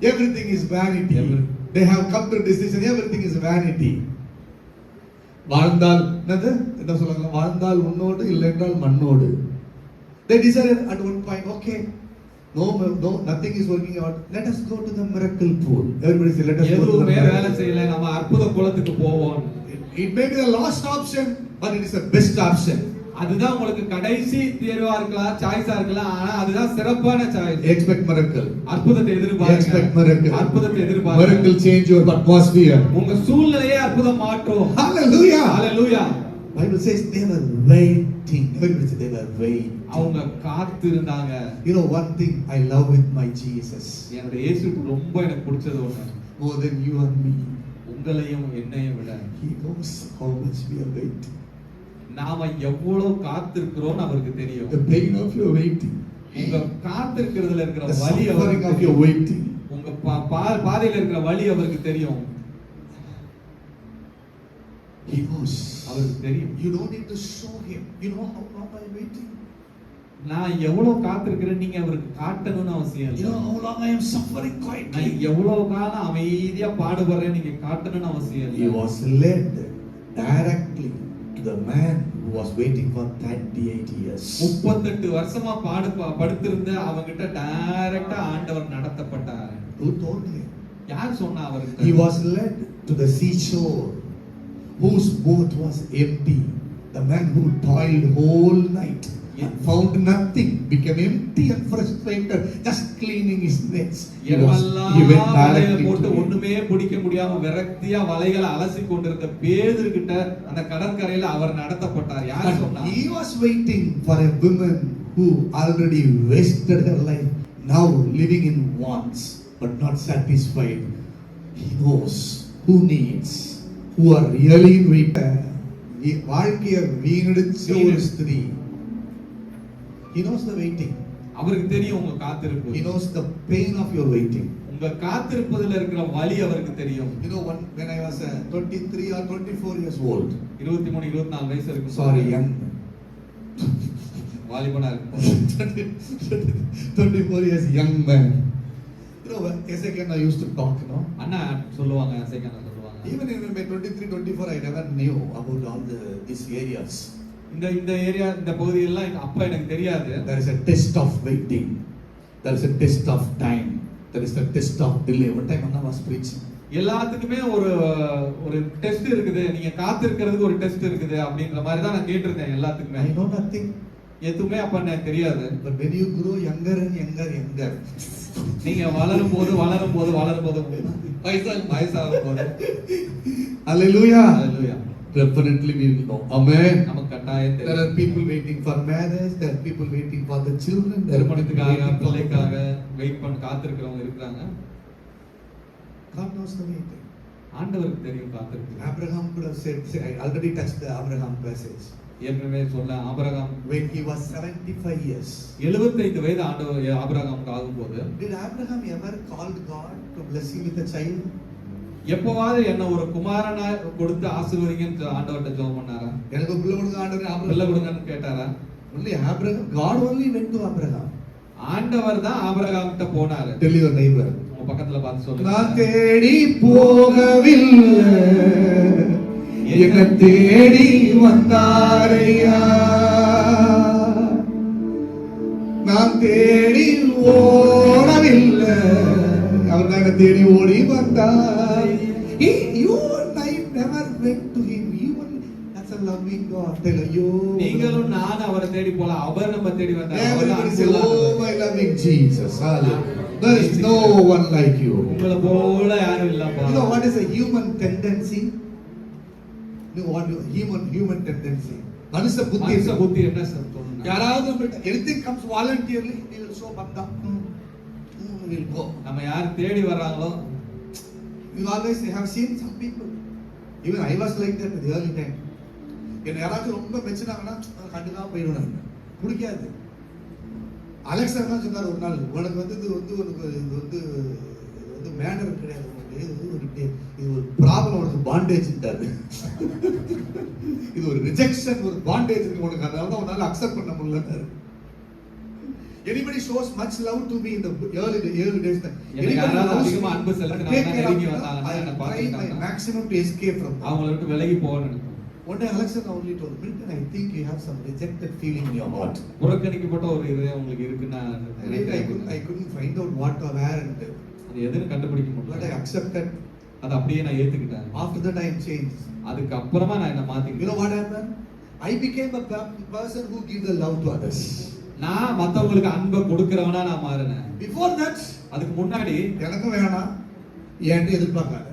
A: Everything is vanity. They have come to decision everything is vanity. வாழ்ந்தால் என்ன சொல்றாங்க? வாழ்ந்தால் உன்னோடு இல்லை என்றால் மண்ணோடு. They decided at one point, okay, no, nothing is working out. Let us go to the miracle pool. Everybody say, let us go to the
B: எதுவுமே வேலை
A: miracle.
B: செய்யல, நம்ம அற்புத குளத்துக்கு போவோம்.
A: It may be the last option, but it is the best option.
B: அதுதான் உங்களுக்கு கடைசி தேர்வா இருக்கலாம், சாய்ஸா இருக்கலாம், ஆனா அதுதான் சிறப்பான சாய்ஸ்.
A: Expect miracle.
B: அற்புதத்தை எதிர்பாருங்க.
A: Expect miracle.
B: அற்புதத்தை எதிர்பாருங்க.
A: Miracle change your atmosphere.
B: உங்க சூழ்நிலையே அற்புதம் மாற்றும்.
A: Hallelujah.
B: Hallelujah.
A: Bible says they were waiting. Everybody say they were waiting.
B: அவங்க காத்திருந்தாங்க.
A: You know one thing I love with my Jesus.
B: என்னோட இயேசுக்கு ரொம்ப எனக்கு பிடிச்சது ஒண்ணு.
A: More than you and me.
B: உங்களையும் என்னையும் விட
A: He knows how much we are waiting.
B: நாம எவ்வளவு காத்திருக்கிறோம் அவருக்கு தெரியும்.
A: The pain of your waiting.
B: உங்க காத்திருக்கிறதுல இருக்கிற
A: The
B: வலி
A: suffering
B: அவருக்கு
A: of your
B: தெரியும்.
A: waiting.
B: உங்க பாதையில இருக்கிற வலி அவருக்கு தெரியும்.
A: He knows.
B: அவருக்கு தெரியும்.
A: You don't need to show him. You know how long I am waiting.
B: நான் எவ்வளவு காத்திருக்கிறேன் நீங்க அவருக்கு காட்டணும்னு அவசியம்
A: You
B: இல்லை.
A: know how long I am suffering
B: நான்
A: quietly.
B: எவ்வளவு காலம் அமைதியா பாடுபடுறேன் நீங்க காட்டணும்னு அவசியம்
A: He
B: இல்லை.
A: was led directly to the man who was waiting for 38 years.
B: 38 வருஷமா படுத்திருந்த அவங்கிட்ட டைரக்டா ஆண்டவர் நடத்தப்பட்டார்.
A: Who told him?
B: யார் சொன்னா
A: He
B: அவருக்கு?
A: was led to the seashore, whose boat was empty. The man who toiled whole night and found nothing became empty and frustrated, just cleaning his nets. He went
B: வலையில
A: directly
B: போட்டு
A: to him.
B: ஒண்ணுமே பிடிக்க முடியாம விரக்தியா வலைகளை அலசி கொண்டிருந்த பேதுரு கிட்ட அந்த கடற்கரையில அவர் நடத்தப்பட்டார். யார்
A: But
B: சொன்னா?
A: he was waiting for a woman who already wasted her life, now living in wants but not satisfied. He knows who needs, who are really in wait. வாழ்க்கைய வீணடிச்ச ஒரு ஸ்திரீ. He knows the waiting.
B: அவருக்கு தெரியும் உங்க காத்திருப்பு.
A: He knows the pain of your waiting.
B: உங்க காத்திருப்பதுல இருக்கிற வலி அவருக்கு தெரியும்.
A: You know, when I was 23 or 24 years old.
B: 23 24 வயசு இருக்கும்.
A: Sorry, young.
B: வாலிபனா இருக்கும்.
A: 24 years young man. You know, Ezekiel I used to talk, you know.
B: அண்ணா சொல்லுவாங்க, சேகனா சொல்லுவாங்க.
A: Even in my 23 24 I never knew about all these areas.
B: இந்த area இந்த பகுதி எல்லாம் அப்ப எனக்கு தெரியாது.
A: There is a test of waiting. There is a test of time. There is the test of delay. One time Anna was preaching.
B: எல்லாத்துக்குமே ஒரு ஒரு டெஸ்ட் இருக்குது, நீங்க காத்திருக்கிறதுக்கு ஒரு டெஸ்ட் இருக்குது அப்படின்ற மாதிரி தான் நான் கேட்டிருந்தேன் எல்லாத்துக்குமே.
A: I know nothing.
B: எதுவுமே அப்ப எனக்கு தெரியாது.
A: But when you grow younger and younger,
B: நீங்க வளரும் போது வயசாகும் போது
A: hallelujah.
B: Hallelujah.
A: Definitely we will know. Amen.
B: நமக்கு கட்டாயம்
A: There
B: தெரியும்.
A: are people waiting for marriage. There are people waiting for the children. There are people
B: திருமணத்துக்காக
A: waiting for
B: பிள்ளைக்காக wait பண்ணி காத்திருக்கிறவங்க இருக்காங்க.
A: God knows the waiting.
B: ஆண்டவருக்கு தெரியும் காத்திருக்கு.
A: Abraham could have said, I already touched the Abraham passage.
B: ஏற்கனவே சொன்ன Abraham
A: When he was 75 years.
B: 75 வயது ஆபிரகாமுக்கு ஆகும்போது,
A: Did Abraham ever called God to bless him with a child?
B: எப்பவாவது என்ன ஒரு குமாரனா கொடுத்து ஆசீர்வதிங்கன்னு ஆண்டவர்ட்ட ஜெபம் பண்ணாரா?
A: எனக்கு பிள்ளை கொடுங்க ஆண்டவரே,
B: பிள்ளை
A: ஆபிரகாம்.
B: கொடுங்கன்னு கேட்டாரா?
A: Only Abraham. God only went to Abraham.
B: ஆண்டவர் தான் ஆபிரகாம் கிட்ட போனாரு.
A: Tell your neighbor.
B: உங்க பக்கத்துல பார்த்து சொல்லுங்க.
A: நான் தேடி போகவில்லை, என்னை தேடி வந்தாரையா. நான் தேடி ஓடவில்லை, அவர் தான் என்னை தேடி ஓடி வந்தார். You and I never went to him. Even that's a loving God. Tell you.
B: நீங்களும் நான் அவரை தேடி போல, அவர் நம்ம தேடி வந்தார். அவர் தான்
A: Everybody say,
B: அன்புள்ளவர்.
A: oh my loving Jesus. Hallelujah. There is no one like you.
B: உங்களை போல யாரும் இல்லப்பா.
A: You know what is a human tendency? You know what human tendency? மனுஷ புத்தி.
B: மனுஷ புத்தி என்ன சொல்லுங்க?
A: யாராவது நம்மள்ட்ட anything comes voluntarily, we will show பந்தா. We will go.
B: நம்ம யார் தேடி வர்றாங்களோ,
A: You always have seen some people. Even I was like that in the early time. என்ன யாராச்சும் ரொம்ப மெச்சினாங்கன்னா கண்டுக்காம போயிடுவேன். பிடிக்காது. அலெக்சாண்டர் தான் சொன்னார் ஒரு நாள், உனக்கு வந்து இது வந்து மேனர் கிடையாது, இது ஒரு ப்ராப்ளம், உனக்கு பாண்டேஜ்ட்டாரு. இது ஒரு ரிஜெக்ஷன், ஒரு பாண்டேஜ் இருக்கு உனக்கு, அதனால தான் உன்னால அக்செப்ட் பண்ண முடியலன்னாரு. Anybody shows much love to me in the early days.
B: எனக்கு யாராவது அதிகமா அன்பு செலுத்தினாங்க, நெருங்கி வந்தாங்க, என்ன
A: I
B: பார்த்துட்டாங்க,
A: maximum to escape from them.
B: அவங்கள விட்டு விலகி போகணும்.
A: One day Alexander only told Milton, I think you have some rejected feeling in your heart.
B: புறக்கணிக்கப்பட்ட ஒரு இதயம் உங்களுக்கு இருக்குன்னா
A: I couldn't find out what or where, and
B: அது எதுன்னு கண்டுபிடிக்க
A: but I
B: முடியல.
A: accepted.
B: அது அப்படியே நான் ஏத்துக்கிட்டேன்.
A: After that I changed.
B: அதுக்கு அப்புறமா நான் என்ன
A: You know
B: மாத்திக்கிட்டேன்.
A: what happened? I became a person who gives the love to others.
B: நான் மத்தவங்களுக்கு அன்பை கொடுக்கிறவனா நான் மாறினேன்.
A: Before that,
B: அதுக்கு முன்னாடி
A: எனக்கு வேணாம் ஏன்ட்டு எதிர்பார்க்காத.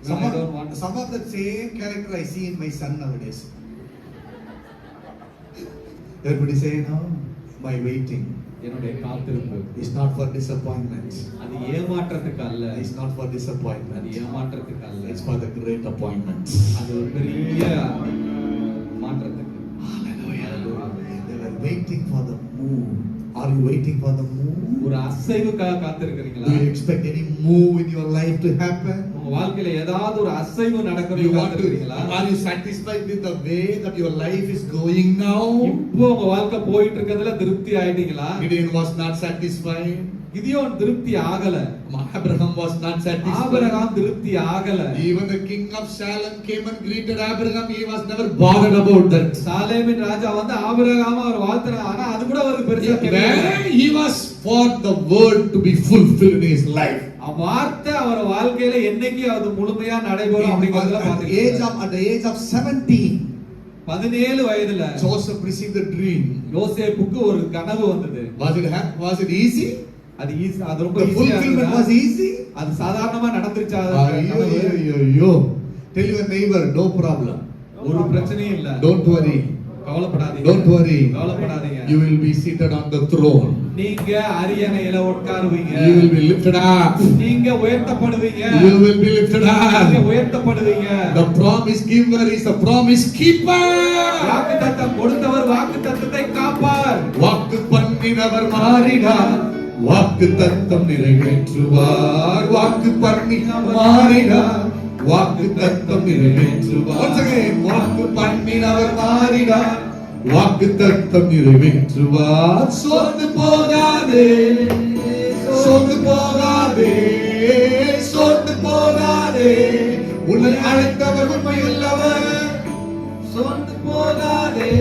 B: No, I don't want.
A: Some of the same character I see in my son nowadays. Everybody say, no, my waiting
B: என்னுடைய காத்திருப்பு
A: is not for disappointment.
B: அது ஏமாற்றத்துக்கு அல்ல.
A: It's not for
B: அது
A: disappointment.
B: ஏமாற்றத்துக்கு அல்ல.
A: It's for the great appointment.
B: அது ஒரு பெரிய மாற்றத்துக்கு.
A: Hallelujah. They were waiting for the move. Are you waiting for the move?
B: ஒரு அசைவுக்காக காத்திருக்கிறீங்களா?
A: Do you expect any move in your life to happen?
B: உங்க வாழ்க்கையில ஏதாவது ஒரு அசைவு
A: Do
B: நடக்கணும்
A: you want to?
B: காத்திருக்கிறீங்களா?
A: Are you satisfied with the way that your life is going now?
B: இப்போ உங்க வாழ்க்கை போயிட்டு இருக்கிறதுல திருப்தி ஆயிட்டீங்களா?
A: Gideon was not satisfied.
B: Gideon திருப்தி ஆகல.
A: Abraham was not satisfied.
B: Abraham திருப்தி ஆகல.
A: Even the king of Salem came and greeted Abraham. He was never bothered about that.
B: சாலேமின் ராஜா வந்து ஆபிரகாம அவர் வாழ்த்துறார். ஆனா அது கூட அவருக்கு பெருசா தெரியல.
A: He was for the word to be fulfilled in his life.
B: வார்த்தை அவர் வாழ்க்கையில என்னைக்கு அது முழுமையா நடைபெறும் அப்படிங்கறத பாத்தீங்க.
A: At the age of 17,
B: 17 வயதுல
A: Joseph received the dream.
B: யோசேப்புக்கு ஒரு கனவு வந்தது.
A: Was it easy?
B: அது அது ரொம்ப
A: The
B: ஈஸியா
A: fulfillment was easy.
B: அது சாதாரணமா நடந்துருச்சா?
A: Ayyo. Tell your neighbor, no problem.
B: ஒரு பிரச்சனையும் இல்ல.
A: Don't worry.
B: கவலைப்படாதீங்க.
A: Don't worry.
B: கவலைப்படாதீங்க.
A: You will be seated on the throne.
B: நீங்க அரியணையில உட்காருவீங்க.
A: You will be lifted up.
B: நீங்க உயர்த்தப்படுவீங்க.
A: You will be lifted
B: நீங்க
A: up.
B: உயர்த்தப்படுவீங்க.
A: The promise giver is the promise keeper.
B: வாக்குத்தத்தம் கொடுத்தவர் வாக்குத்தத்தத்தை காப்பார்.
A: வாக்கு பண்ணினவர் மாறினார், வாக்கு தத்தம் நிறைவேற்றுவார். வாக்கு பண்ணினவர் மாறினார், வாக்கு தத்தம் நிறைவேற்றுவார். Once again, வாக்கு பண்ணினவர் மாறினார், வாக்கு தத்தம் நிறைவேற்றுவார். சோர்ந்து போகாதே, சோர்ந்து போகாதே, சோர்ந்து போகாதே, உன்னை அழைத்தவர் உண்மையுள்ளவர்.
B: சோர்ந்து போகாதே,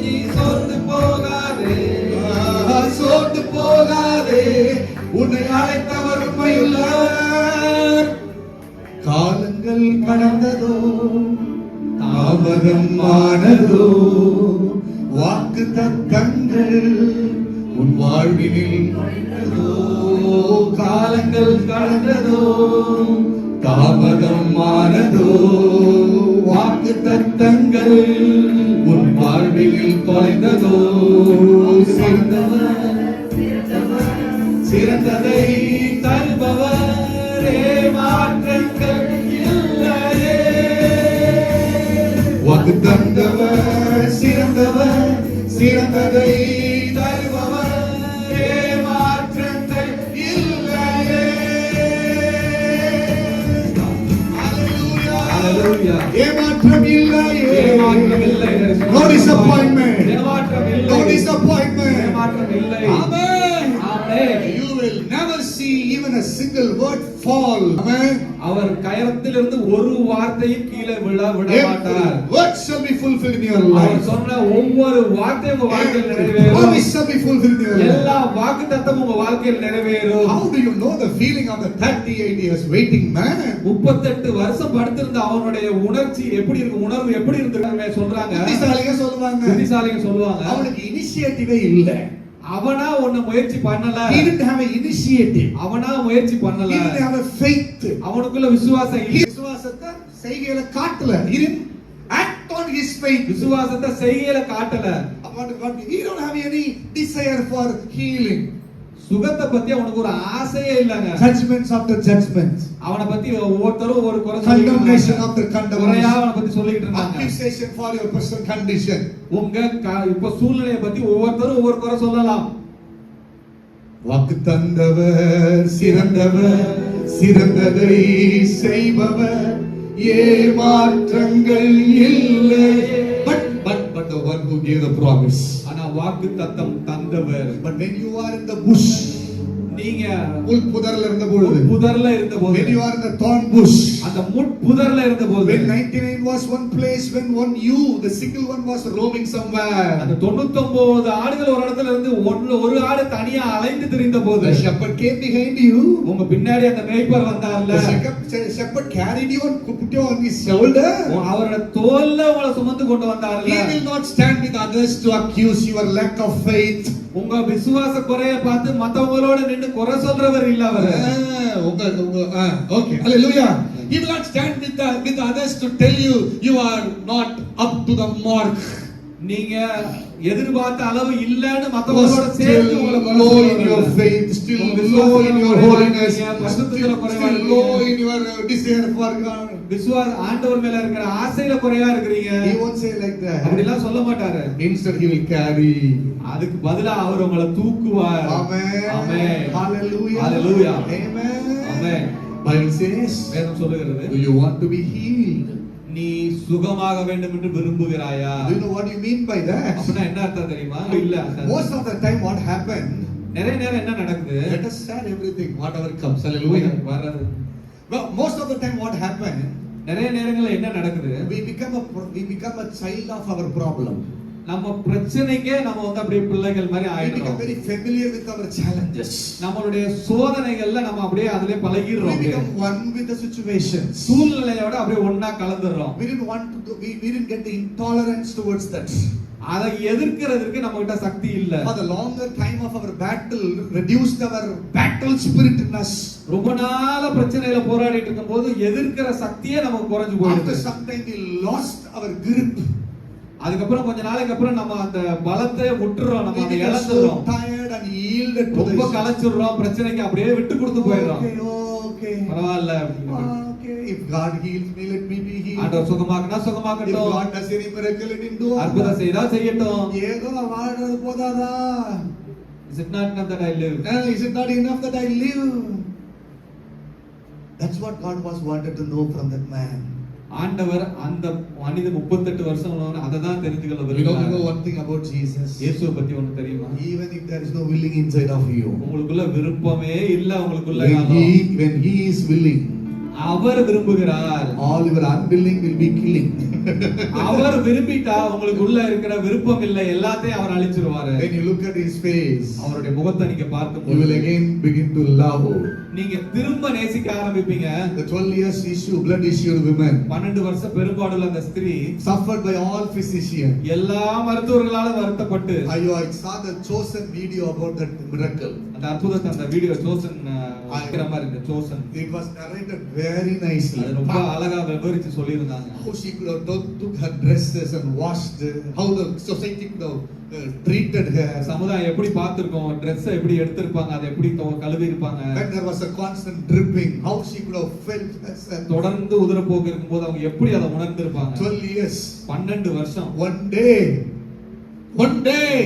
B: நீ சோர்ந்து போகாதே.
A: சோர்ந்து போகாதே, உன்னை அழைத்தவர் உண்மையுள்ளவர். காலங்கள் கடந்ததோ, தாமதம் ஆனதோ, வாக்கு தத்தங்கள் உன் வாழ்வினில் நுழைந்ததோ. காலங்கள் கடந்ததோ, தாமதம் ஆனதோ, வாக்கு தத்தங்கள் உன் வாழ்வினில் தொலைந்ததோ. சிறந்ததை தருபவரே, மாற்றங்கள் இல்லையே. வாக்கு தந்தவர் சிறந்தவர், சிறந்ததை தருபவரே, மாற்றங்கள் இல்லையே.
B: Hallelujah.
A: ஏமாற்றம் இல்லையே.
B: ஏமாற்றம் இல்லை.
A: No disappointment.
B: ஏமாற்றம் இல்லை.
A: No disappointment.
B: ஏமாற்றம் இல்லை.
A: Amen.
B: Amen.
A: You will never see even a single word fall. Amen.
B: அவர் கயத்திலிருந்து ஒரு வார்த்தையும் கீழே விட மாட்டார்.
A: Every word shall be fulfilled in your
B: our
A: life.
B: சொன்ன ஒவ்வொரு வார்த்தையும் உங்க வாழ்க்கையில்
A: Every
B: நிறைவேறும்.
A: promise shall be fulfilled in your life.
B: எல்லா வாக்குத்தத்தமும் உங்க வாழ்க்கையில் நிறைவேறும்.
A: How do you know the feeling of the 38 years waiting man?
B: 38 வருஷம் படுத்திருந்த அவனுடைய உணர்ச்சி எப்படி இருக்கு, உணர்வு எப்படி இருந்திருக்காங்க சொல்றாங்க.
A: புத்திசாலிங்க சொல்லுவாங்க,
B: புத்திசாலிங்க சொல்லுவாங்க,
A: அவனுக்கு இனிஷியேட்டிவே இல்ல.
B: அவனா ஒண்ணு முயற்சி பண்ணல.
A: He didn't have an initiative.
B: அவனா முயற்சி பண்ணல.
A: He didn't have a faith.
B: அவனுக்குள்ள விசுவாசம் இல்லை.
A: விசுவாசத்தை செய்கையில காட்டல. He didn't act on his faith.
B: விசுவாசத்தை செய்கையில காட்டல.
A: He don't have any desire for healing.
B: சுகத்தை பத்தி அவனுக்கு ஒரு ஆசையே இல்லங்க.
A: Judgments after judgments.
B: அவனை பத்தி ஒவ்வொருத்தரும் ஒரு குறை
A: Condemnation after condemnation.
B: அவனை பத்தி சொல்லிட்டு இருந்தாங்க.
A: Accusation for your personal condition.
B: உங்க இப்ப சூழ்நிலையை பத்தி ஒவ்வொருத்தரும் ஒவ்வொரு குறை சொல்லலாம்.
A: வாக்கு தந்தவர் சிறந்தவர், சிறந்ததை செய்பவர், ஏமாற்றங்கள் இல்லை. But the one who gave the promise.
B: ஆனா வாக்கு தத்தம் தந்தவர்.
A: But when you are in the bush,
B: நீங்க
A: புதர்ல இருந்த பொழுது,
B: புதர்ல இருந்த போது,
A: when you are in the thorn bush,
B: அந்த புதர்ல இருந்த போது,
A: when 99 was one place, when one you, the single one was roaming somewhere,
B: அந்த 99 ஆடுகள் ஒரு இடத்துல இருந்து ஒரு ஆடு தனியா அலைந்து திரிந்த போது,
A: the shepherd came behind you.
B: உங்க பின்னாடி அந்த மேய்ப்பர் வந்தார்ல.
A: The shepherd carried you and put you on his shoulder.
B: அவரோட தோல்ல உங்களை சுமந்து கொண்டு வந்தார்ல.
A: He will not stand with others to accuse your lack of faith.
B: உங்க விசுவாச குறைய பார்த்து மத்தவங்களோட நின்னு குறை சொல்றவர் இல்ல அவர்.
A: Okay, hallelujah. He will not stand with others to tell you you are not up to the mark.
B: நீங்க எதிர்பார்த்த அளவு இல்லன்னு மத்தவங்களோட சேர்த்து உங்களை
A: Still low in your faith, still low in your holiness,
B: பரிசுத்தத்துல குறைவா
A: still low in your desire for God.
B: விசுவாச ஆண்டவர் மேல இருக்கிற ஆசையில குறைவா இருக்கிறீங்க.
A: He won't say like that.
B: அப்படி எல்லாம் சொல்ல மாட்டாரு.
A: Instead he will carry.
B: அதுக்கு பதிலா அவர் உங்களை தூக்குவார்.
A: Amen.
B: Amen.
A: Hallelujah.
B: Hallelujah.
A: Amen.
B: Amen.
A: Bible says,
B: வேதம் சொல்லுகிறது,
A: do you want to be healed?
B: நீ சுகமாக வேண்டும் என்று விரும்புகிறாயா?
A: Do you know what you mean by that?
B: அப்படினா என்ன அர்த்தம் தெரியுமா? இல்ல.
A: Most of the time what happened,
B: நிறைய நேரம் என்ன நடக்குது?
A: let us share everything whatever comes. Hallelujah.
B: வர்றது.
A: Well, most of the time what happened,
B: நிறைய நேரங்கள்ல என்ன நடக்குது?
A: we become a child of our problem.
B: நம்ம பிரச்சனைக்கே நம்ம வந்து அப்படியே பிள்ளைகள் மாதிரி
A: We become
B: ஆயிடுறோம்.
A: very familiar with our challenges.
B: நம்மளுடைய சோதனைகள்ல நம்ம அப்படியே அதிலே
A: We
B: பழகிடுறோம்.
A: become one with the situations.
B: சூழ்நிலையோட அப்படியே ஒண்ணா கலந்துறோம்.
A: We didn't want to we didn't get the intolerance towards that.
B: அதை எதிர்க்கிறதுக்கு நம்ம கிட்ட சக்தி இல்ல.
A: For the longer time of our battle reduced our battle spirit in us.
B: ரொம்ப நாள பிரச்சனையில போராடிட்டு இருக்கும்போது எதிர்க்கிற சக்தியே நமக்கு குறைஞ்சு
A: After
B: போயிடுது.
A: some time we lost our grip.
B: அதுக்கப்புறம் கொஞ்ச நாளைக்கு அப்புறம் நம்ம அந்த பலத்தை விட்டுறோம், நம்ம
A: We
B: அதை
A: become so
B: இழந்துறோம்.
A: tired and yielded to
B: ரொம்ப
A: this.
B: களைச்சிடுறோம், பிரச்சனைக்கு அப்படியே விட்டு கொடுத்து போயிடுறோம்.
A: Okay.
B: பரவாயில்ல.
A: Okay. If God heals me, let me be healed.
B: ஆண்டவர் சுகமாக்குனா
A: If
B: சுகமாக்கட்டும்.
A: God does any miracle, let him do.
B: அற்புதம் செய்தா செய்யட்டும்.
A: ஏதோ வாழ்றது போதாதா?
B: Is it not enough that I live?
A: Is it not enough that I live? That's what God was wanted to know from that man.
B: ஆண்டவர் அந்த மனிதன் 38 வருஷம் உள்ளவன் அதை தான் தெரிஞ்சுக்கொள்ள
A: You know
B: விரும்புகிறார்.
A: one thing about Jesus.
B: இயேசுவை பத்தி ஒண்ணு தெரியுமா?
A: Even if there is no willing inside of you,
B: உங்களுக்குள்ள விருப்பமே இல்ல, உங்களுக்குள்ள
A: when he is willing,
B: அவர் விரும்புகிறார்.
A: All your unwilling will be killing.
B: அவர் விரும்பிட்டா உங்களுக்கு உள்ள இருக்கிற விருப்பம் இல்லை எல்லாத்தையும் அவர் அழிச்சிருவாரு.
A: When you look at his face,
B: அவருடைய முகத்தை நீங்க
A: you will
B: பார்க்கும்போது
A: again begin to love.
B: நீங்க திரும்ப நேசிக்க ஆரம்பிப்பீங்க.
A: The 12 years issue, blood issue women,
B: 12 வருஷ பெரும்பாடுள்ள அந்த ஸ்திரீ
A: suffered by all physicians.
B: எல்லா மருத்துவர்களால வருத்தப்பட்டு
A: I saw the chosen video about that miracle.
B: அந்த அற்புதத்தை அந்த வீடியோ சோசன் இருக்கிற மாதிரி இந்த chosen
A: It was narrated very nicely.
B: அது ரொம்ப அழகா விவரிச்சு சொல்லியிருந்தாங்க.
A: How she could have took her dresses and washed, how the society could have treated her.
B: சமுதாயம் எப்படி பார்த்திருக்கோம், Dress எப்படி எடுத்திருப்பாங்க, அதை எப்படி கழுவி இருப்பாங்க.
A: When there was a constant dripping, how she could have felt herself.
B: தொடர்ந்து உதிரப்போக்கு இருக்கும்போது அவங்க எப்படி அதை உணர்ந்திருப்பாங்க.
A: 12 years.
B: 12 வருஷம்.
A: One day,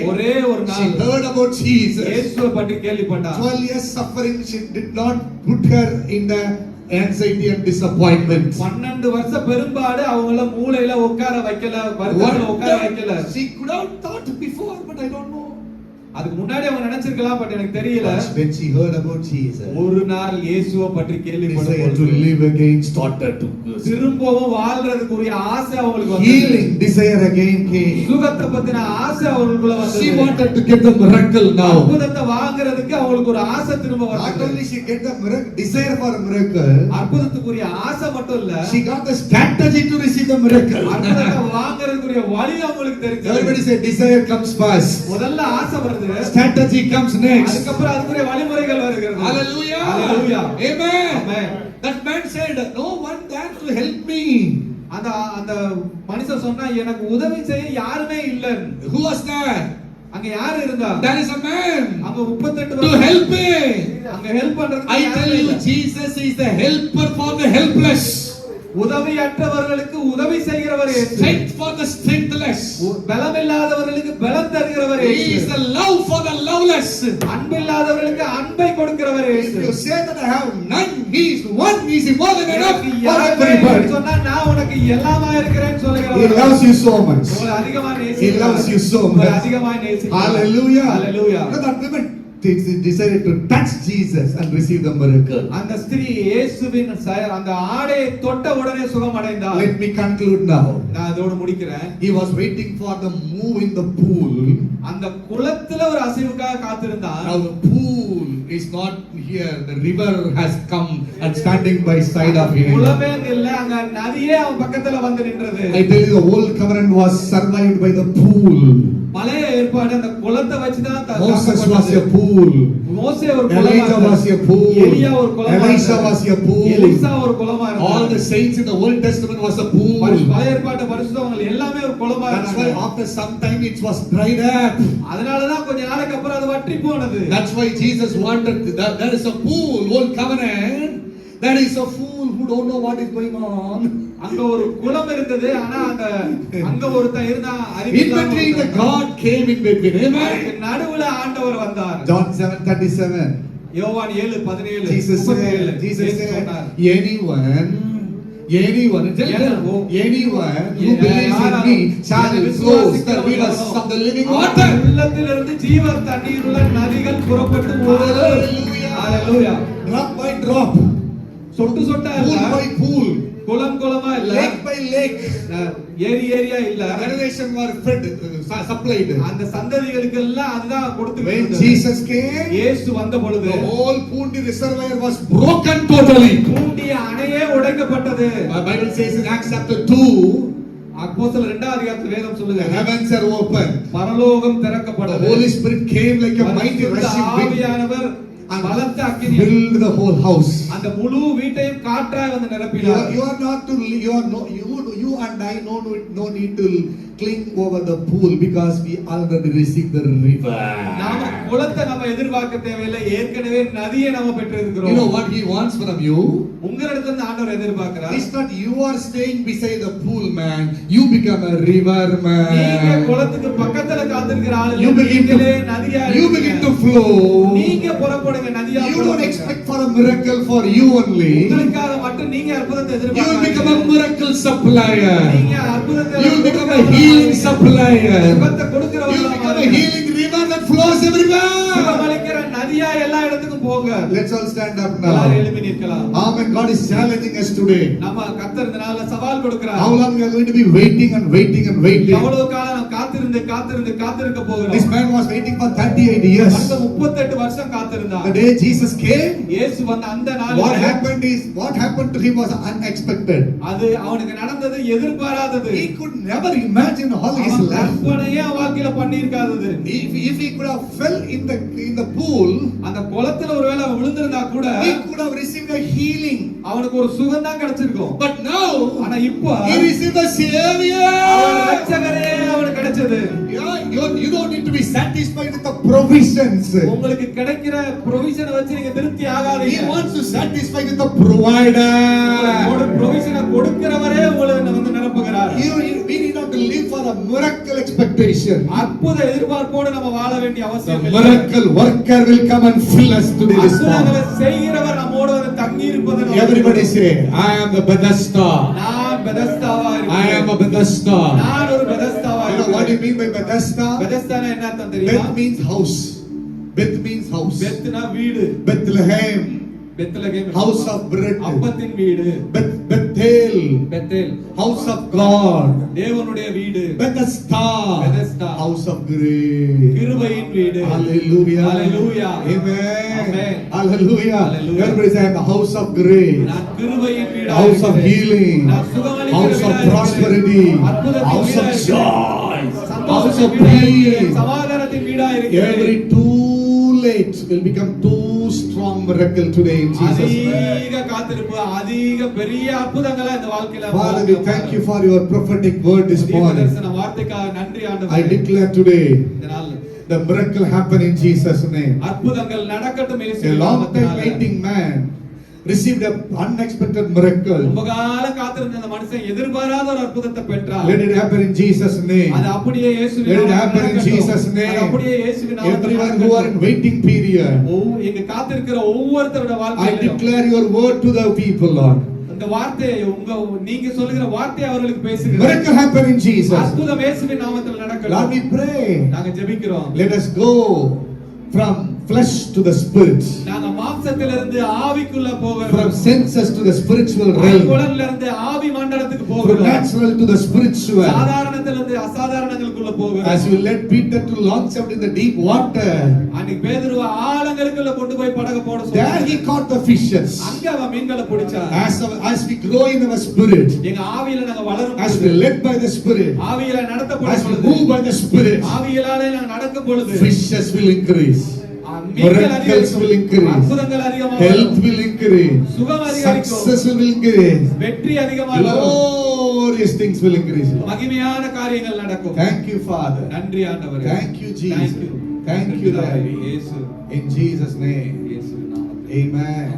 B: ஒரே ஒரு
A: she
B: நாள்
A: heard about Jesus.
B: இயேசுவை பற்றி கேள்விப்பட்டார்.
A: 12 years suffering, she did not put her in the anxiety and disappointment.
B: 12 வருஷ பெரும்பாடு அவங்கள மூளையில உட்கார வைக்கல, வருத்தத்துல உட்கார வைக்கல.
A: She could have thought before, but I don't know.
B: அதுக்கு முன்னாடி அவங்க நினைச்சிருக்கலாம், பட் எனக்கு தெரியல.
A: When she heard about Jesus,
B: ஒரு நாள் இயேசுவை பற்றி
A: desire to
B: கேள்விப்பட்டபோது
A: live again started to
B: திரும்பவும் வாழ்றதுக்குரிய ஆசை அவங்களுக்கு வந்தது.
A: healing desire again came.
B: சுகத்தை பத்தின ஆசை அவங்களுக்குள்ள
A: She
B: வந்தது.
A: wanted to get the miracle now.
B: அற்புதத்தை வாங்குறதுக்கு அவங்களுக்கு ஒரு ஆசை திரும்ப
A: Not
B: வந்தது.
A: only she get the miracle, desire for a miracle,
B: அற்புதத்துக்குரிய ஆசை மட்டும் இல்ல,
A: she got the strategy to receive the miracle.
B: அற்புதத்தை வாங்குறதுக்குரிய வழி அவங்களுக்கு தெரிஞ்சது.
A: Everybody say desire comes first,
B: முதல்ல ஆசை வருது,
A: strategy comes next.
B: அதுக்கப்புறம் அதுக்குரிய வழிமுறைகள் வருகிறது.
A: Hallelujah.
B: Hallelujah.
A: Amen.
B: Amen.
A: That man said, no one there to help me.
B: அந்த அந்த மனுஷன் சொன்னா எனக்கு உதவி செய்ய யாருமே இல்ல.
A: Who was there?
B: அங்க யாரு இருந்தா?
A: There is a man
B: அங்க 38
A: to
B: வருஷம்
A: help me.
B: அங்க ஹெல்ப் பண்றதுக்கு
A: I tell
B: யாருமே
A: you,
B: இல்ல.
A: Jesus is the helper for the helpless.
B: உதவியற்றவர்களுக்கு உதவி செய்கிறவர் இயேசு.
A: Strength for the strengthless.
B: பலமில்லாதவர்களுக்கு பலம் தருகிறவர்
A: He is
B: இயேசு.
A: the love for the loveless.
B: அன்பில்லாதவர்களுக்கு அன்பை கொடுக்கிறவர்
A: If
B: இயேசு.
A: you say that I have none, He is one, He is more than enough
B: எனக்கு
A: for
B: யாருமே
A: everybody.
B: இல்லைன்னு சொன்னா நான் உனக்கு எல்லாமா இருக்கிறேன்னு
A: He
B: சொல்லுகிறவர்.
A: loves you so much.
B: உங்களை அதிகமா
A: He
B: நேசிக்கிறார்.
A: loves you so
B: உங்களை
A: much.
B: அதிகமா நேசிக்கிறார்.
A: Hallelujah.
B: Hallelujah.
A: You know that women decided to touch Jesus and receive the miracle.
B: அந்த ஸ்திரீ இயேசுவின் அந்த ஆடையை தொட்ட உடனே சுகம் அடைந்தாள்.
A: Let me conclude now.
B: நான் அதோட முடிக்கிறேன்.
A: He was waiting for the move in the pool.
B: அந்த குளத்துல ஒரு அசைவுக்காக காத்திருந்தான்.
A: Now the pool is not here. The river has come and standing by side of him.
B: குளமே இல்ல, அங்க நதியே அவன் பக்கத்துல வந்து நின்றது.
A: I tell you, the old covenant was survived by the pool.
B: பழைய ஏற்பாடு அந்த குளத்தை வச்சுதான்
A: Moses was a pool.
B: மோசே ஒரு குளமா
A: Elijah was a pool.
B: எலியா ஒரு குளமா
A: Elisha was a pool.
B: Elisha ஒரு குளமா
A: All the saints in the Old Testament was a pool.
B: பழைய ஏற்பாட்டு பரிசுத்தவங்க எல்லாமே ஒரு குளமா
A: That's why
B: இருந்தாங்க.
A: after some time it was dried up.
B: அதனாலதான் கொஞ்ச நாளைக்கு அப்புறம் அது வற்றி போனது.
A: That's why Jesus wanted that there is a pool, old covenant. There is a fool who don't know what is going on.
B: அங்க ஒரு குளம் இருந்தது, ஆனா அங்க ஒருத்தன் இருந்தா
A: In between the God came in between. Amen.
B: நடுவுல ஆண்டவர் வந்தார்.
A: John 7:37.
B: யோவான் 7:17
A: Jesus said,
B: சொன்னார்.
A: anyone tell them, anyone who believes in me shall flows the rivers of the living water.
B: உள்ளத்திலிருந்து ஜீவ தண்ணீருள்ள நதிகள் புறப்பட்டு ஓடும். Hallelujah.
A: Drop by drop,
B: சொட்டு சொட்டா
A: pool
B: இல்ல,
A: by pool,
B: குளம் குளமா இல்ல,
A: lake by lake.
B: ஏரியா இல்ல.
A: Generation were fed, supplied.
B: அந்த சந்ததிகளுக்கு எல்லாம் அதுதான் கொடுத்து
A: When Jesus came,
B: இயேசு வந்த பொழுது
A: the whole Pundi reservoir was broken totally.
B: பூண்டிய அணையே உடைக்கப்பட்டது.
A: The Bible says in Acts chapter 2,
B: அப்போஸ்தலர் 2ஆம் அதிகாரத்தில் வேதம்
A: the
B: சொல்லுது,
A: heavens are open.
B: பரலோகம்
A: The
B: திறக்கப்பட்டது.
A: Holy Spirit came like a mighty rushing wind
B: ஆவியானவர் பலத்த அக்கினி
A: filled the whole house.
B: அந்த முழு வீட்டையும் காற்றாய் வந்து நிரப்பினார்.
A: You are not to you are no you and I no need to cling over the pool because we already received the river.
B: நாம குளத்தை நம்ம எதிர்பார்க்க தேவையில்லை, ஏற்கனவே நதியை நாம பெற்றிருக்கிறோம்.
A: You know what he wants from you?
B: உங்களிடத்துல இருந்து ஆண்டவர் எதிர்பார்க்கிறார்.
A: It's not you are staying beside the pool, man. You become a river
B: நீங்க
A: man.
B: குளத்துக்கு பக்கத்துல காத்திருக்கிற ஆளு
A: You
B: நீங்களே Nadiya
A: you begin to flow.
B: நீங்க புறப்படுங்க Nadiya.
A: You don't expect for a miracle for you only.
B: உங்களுக்காக மட்டும் நீங்க அற்புதத்தை
A: You will become a
B: எதிர்பார்க்காதீங்க.
A: miracle supplier.
B: நீங்க அற்புதத்தை
A: You will become a healing supplier.
B: சுகத்தை
A: You
B: கொடுக்கிறவங்களா
A: will become a
B: மாறுங்க.
A: healing river that flows everywhere.
B: சுகமளிக்கிற Nadiya எல்லா இடத்துக்கும் போங்க.
A: Let's all stand up
B: எல்லாரும்
A: now.
B: எழுப்பி நிற்கலாம்.
A: Amen. God is challenging us today.
B: நம்ம கர்த்தர் இந்த நாள்ல சவால் கொடுக்கிறார்.
A: How long we are going to be waiting and waiting and waiting?
B: எவ்வளவு காலம் நாம் காத்திருக்க போகிறோம்.
A: This man was waiting for 38 years.
B: அந்த 38 வருஷம் காத்திருந்தான்.
A: The day Jesus came,
B: இயேசு வந்த அந்த
A: what
B: நாளில்
A: happened to him was unexpected.
B: அது அவனுக்கு நடந்தது எதிர்பாராதது.
A: He could never imagine all his
B: அவன்
A: life.
B: கற்பனையே வாழ்க்கையில பண்ணியிருக்காதது.
A: If he could have fell in the pool,
B: அந்த குளத்துல ஒருவேளை அவன் விழுந்திருந்தா கூட
A: he could have received a healing.
B: அவனுக்கு ஒரு சுகம் தான் கிடைச்சிருக்கும்.
A: But now,
B: ஆனா இப்போ
A: he received a savior.
B: அவன் ரட்சகரே அவனுக்கு கிடைச்சது.
A: You don't need to be satisfied with the provisions.
B: உங்களுக்கு கிடைக்கிற ப்ரொவிஷனை வச்சு நீங்க திருப்தி ஆகாதீங்க.
A: He wants to satisfy with the provider.
B: உங்களுக்கு ப்ரொவிஷனை கொடுக்கிறவரே உங்களை வந்து நிரப்புகிறார்.
A: We need not to live for a miracle expectation.
B: அற்புத எதிர்பார்ப்போடு நம்ம வாழ வேண்டிய
A: The
B: அவசியம் இல்லை.
A: miracle worker will come and fill us today this
B: அற்புதங்களை
A: morning.
B: செய்கிறவர் நம்மோடு வந்து தங்கி இருப்பதை
A: Everybody say, I am the Bethesda.
B: நான் பெதஸ்தாவா
A: I am a Bethesda.
B: நான் ஒரு பெதஸ்தாவா
A: You know what do you mean by Bethesda?
B: பெதஸ்தானா என்ன அர்த்தம் தெரியுமா?
A: Beth means house. Beth means house.
B: பெத்னா வீடு.
A: Bethlehem,
B: Bethlehem
A: house of bread.
B: அப்பத்தின் வீடு.
A: Bethel,
B: Bethel
A: house of God.
B: தேவனுடைய வீடு.
A: Bethesda,
B: Bethesda,
A: house of grace.
B: கிருபையின் வீடு.
A: Hallelujah.
B: Hallelujah.
A: Amen.
B: Amen.
A: Hallelujah.
B: Hallelujah.
A: Everybody say, I am a house of grace.
B: நான் கிருபையின் வீடாக
A: House of
B: இருக்கிறேன்.
A: healing.
B: நான் சுகமளிக்கிற
A: House of
B: வீடாக
A: prosperity.
B: இருக்கிறேன். அற்புதத்தின்
A: House of
B: வீடாக
A: joy.
B: இருக்கிறேன்.
A: House of
B: சந்தோஷத்தின் வீடாக இருக்கிறேன்.
A: peace.
B: சமாதானத்தின் வீடாக இருக்கிறேன்.
A: Every too late will become too strong miracle today in Jesus' name.
B: அதிக காத்திருப்பு அதிக பெரிய அற்புதங்களா இந்த வாழ்க்கையில
A: Father, we thank you for your prophetic word this morning.
B: தீர்க்கதரிசன வார்த்தைக்காக நன்றி
A: I
B: ஆண்டவரே.
A: declare today
B: இந்த நாள்
A: the miracle happen in Jesus' name.
B: அற்புதங்கள் நடக்கட்டும்
A: A
B: இயேசுவின்
A: long time
B: நாமத்தினாலே.
A: waiting man received an unexpected miracle.
B: ரொம்ப காலம் காத்திருந்த அந்த மனுஷன் எதிர்பாராத ஒரு அற்புதத்தை பெற்றார்.
A: Let it happen in Jesus' name.
B: அது அப்படியே இயேசுவின்
A: Let it
B: நாமத்தில்
A: happen in
B: நடக்கட்டும்.
A: Jesus' name.
B: அது அப்படியே இயேசுவின் நாமத்தில்
A: Everyone who are in
B: நடக்கட்டும்.
A: waiting period,
B: இங்க காத்திருக்கிற ஒவ்வொருத்தரோட
A: I
B: வாழ்க்கையிலும்
A: declare your word to the people, Lord.
B: இந்த வார்த்தையை நீங்க சொல்லுகிற வார்த்தையை அவர்களுக்கு பேசுகிறேன்.
A: Miracle happen in Jesus.
B: அற்புதம் இயேசுவின் நாமத்தில்
A: Lord,
B: நடக்கட்டும்.
A: we pray.
B: நாங்க ஜெபிக்கிறோம்.
A: Let us go from flesh to the spirit,
B: நாங்க மாம்சத்திலிருந்து ஆவிக்குள்ள
A: from
B: போகிறோம்.
A: senses to the spiritual realm,
B: குழந்தையில இருந்து ஆவி மண்டலத்துக்கு
A: from
B: போகிறோம்.
A: natural to the spiritual.
B: சாதாரணத்திலிருந்து அசாதாரணங்களுக்குள்ள போகிறோம்.
A: As you led Peter to launch out in the deep water,
B: அன்னைக்கு பேதுருவை ஆழங்களுக்குள்ள கொண்டு போய் படகு போட
A: there
B: சொன்னார்.
A: he caught the fishes.
B: அங்க அவன் மீன்களை பிடிச்சார்.
A: As we grow in our spirit,
B: எங்க ஆவியில நாங்க வளரும்
A: as we
B: பொழுது,
A: led by the spirit,
B: ஆவியில நடத்தப்படும்
A: as we
B: பொழுது,
A: move by the spirit,
B: ஆவியிலாலே நாங்க நடக்கும் பொழுது
A: fishes will increase,
B: மீன்கள்
A: miracles will
B: அதிகரிக்கும்.
A: increase,
B: அற்புதங்கள் அதிகமாகும்.
A: health will increase,
B: சுகம் அதிகரிக்கும்.
A: success will increase,
B: வெற்றி அதிகமாகும்.
A: glorious things will increase.
B: மகிமையான காரியங்கள் நடக்கும்.
A: Thank you, Father.
B: நன்றி ஆண்டவரே.
A: Thank you, Jesus.
B: Thank you.
A: Thank you, Lord.
B: இயேசு
A: In Jesus' name.
B: இயேசுவின் நாமத்தில்.
A: Amen.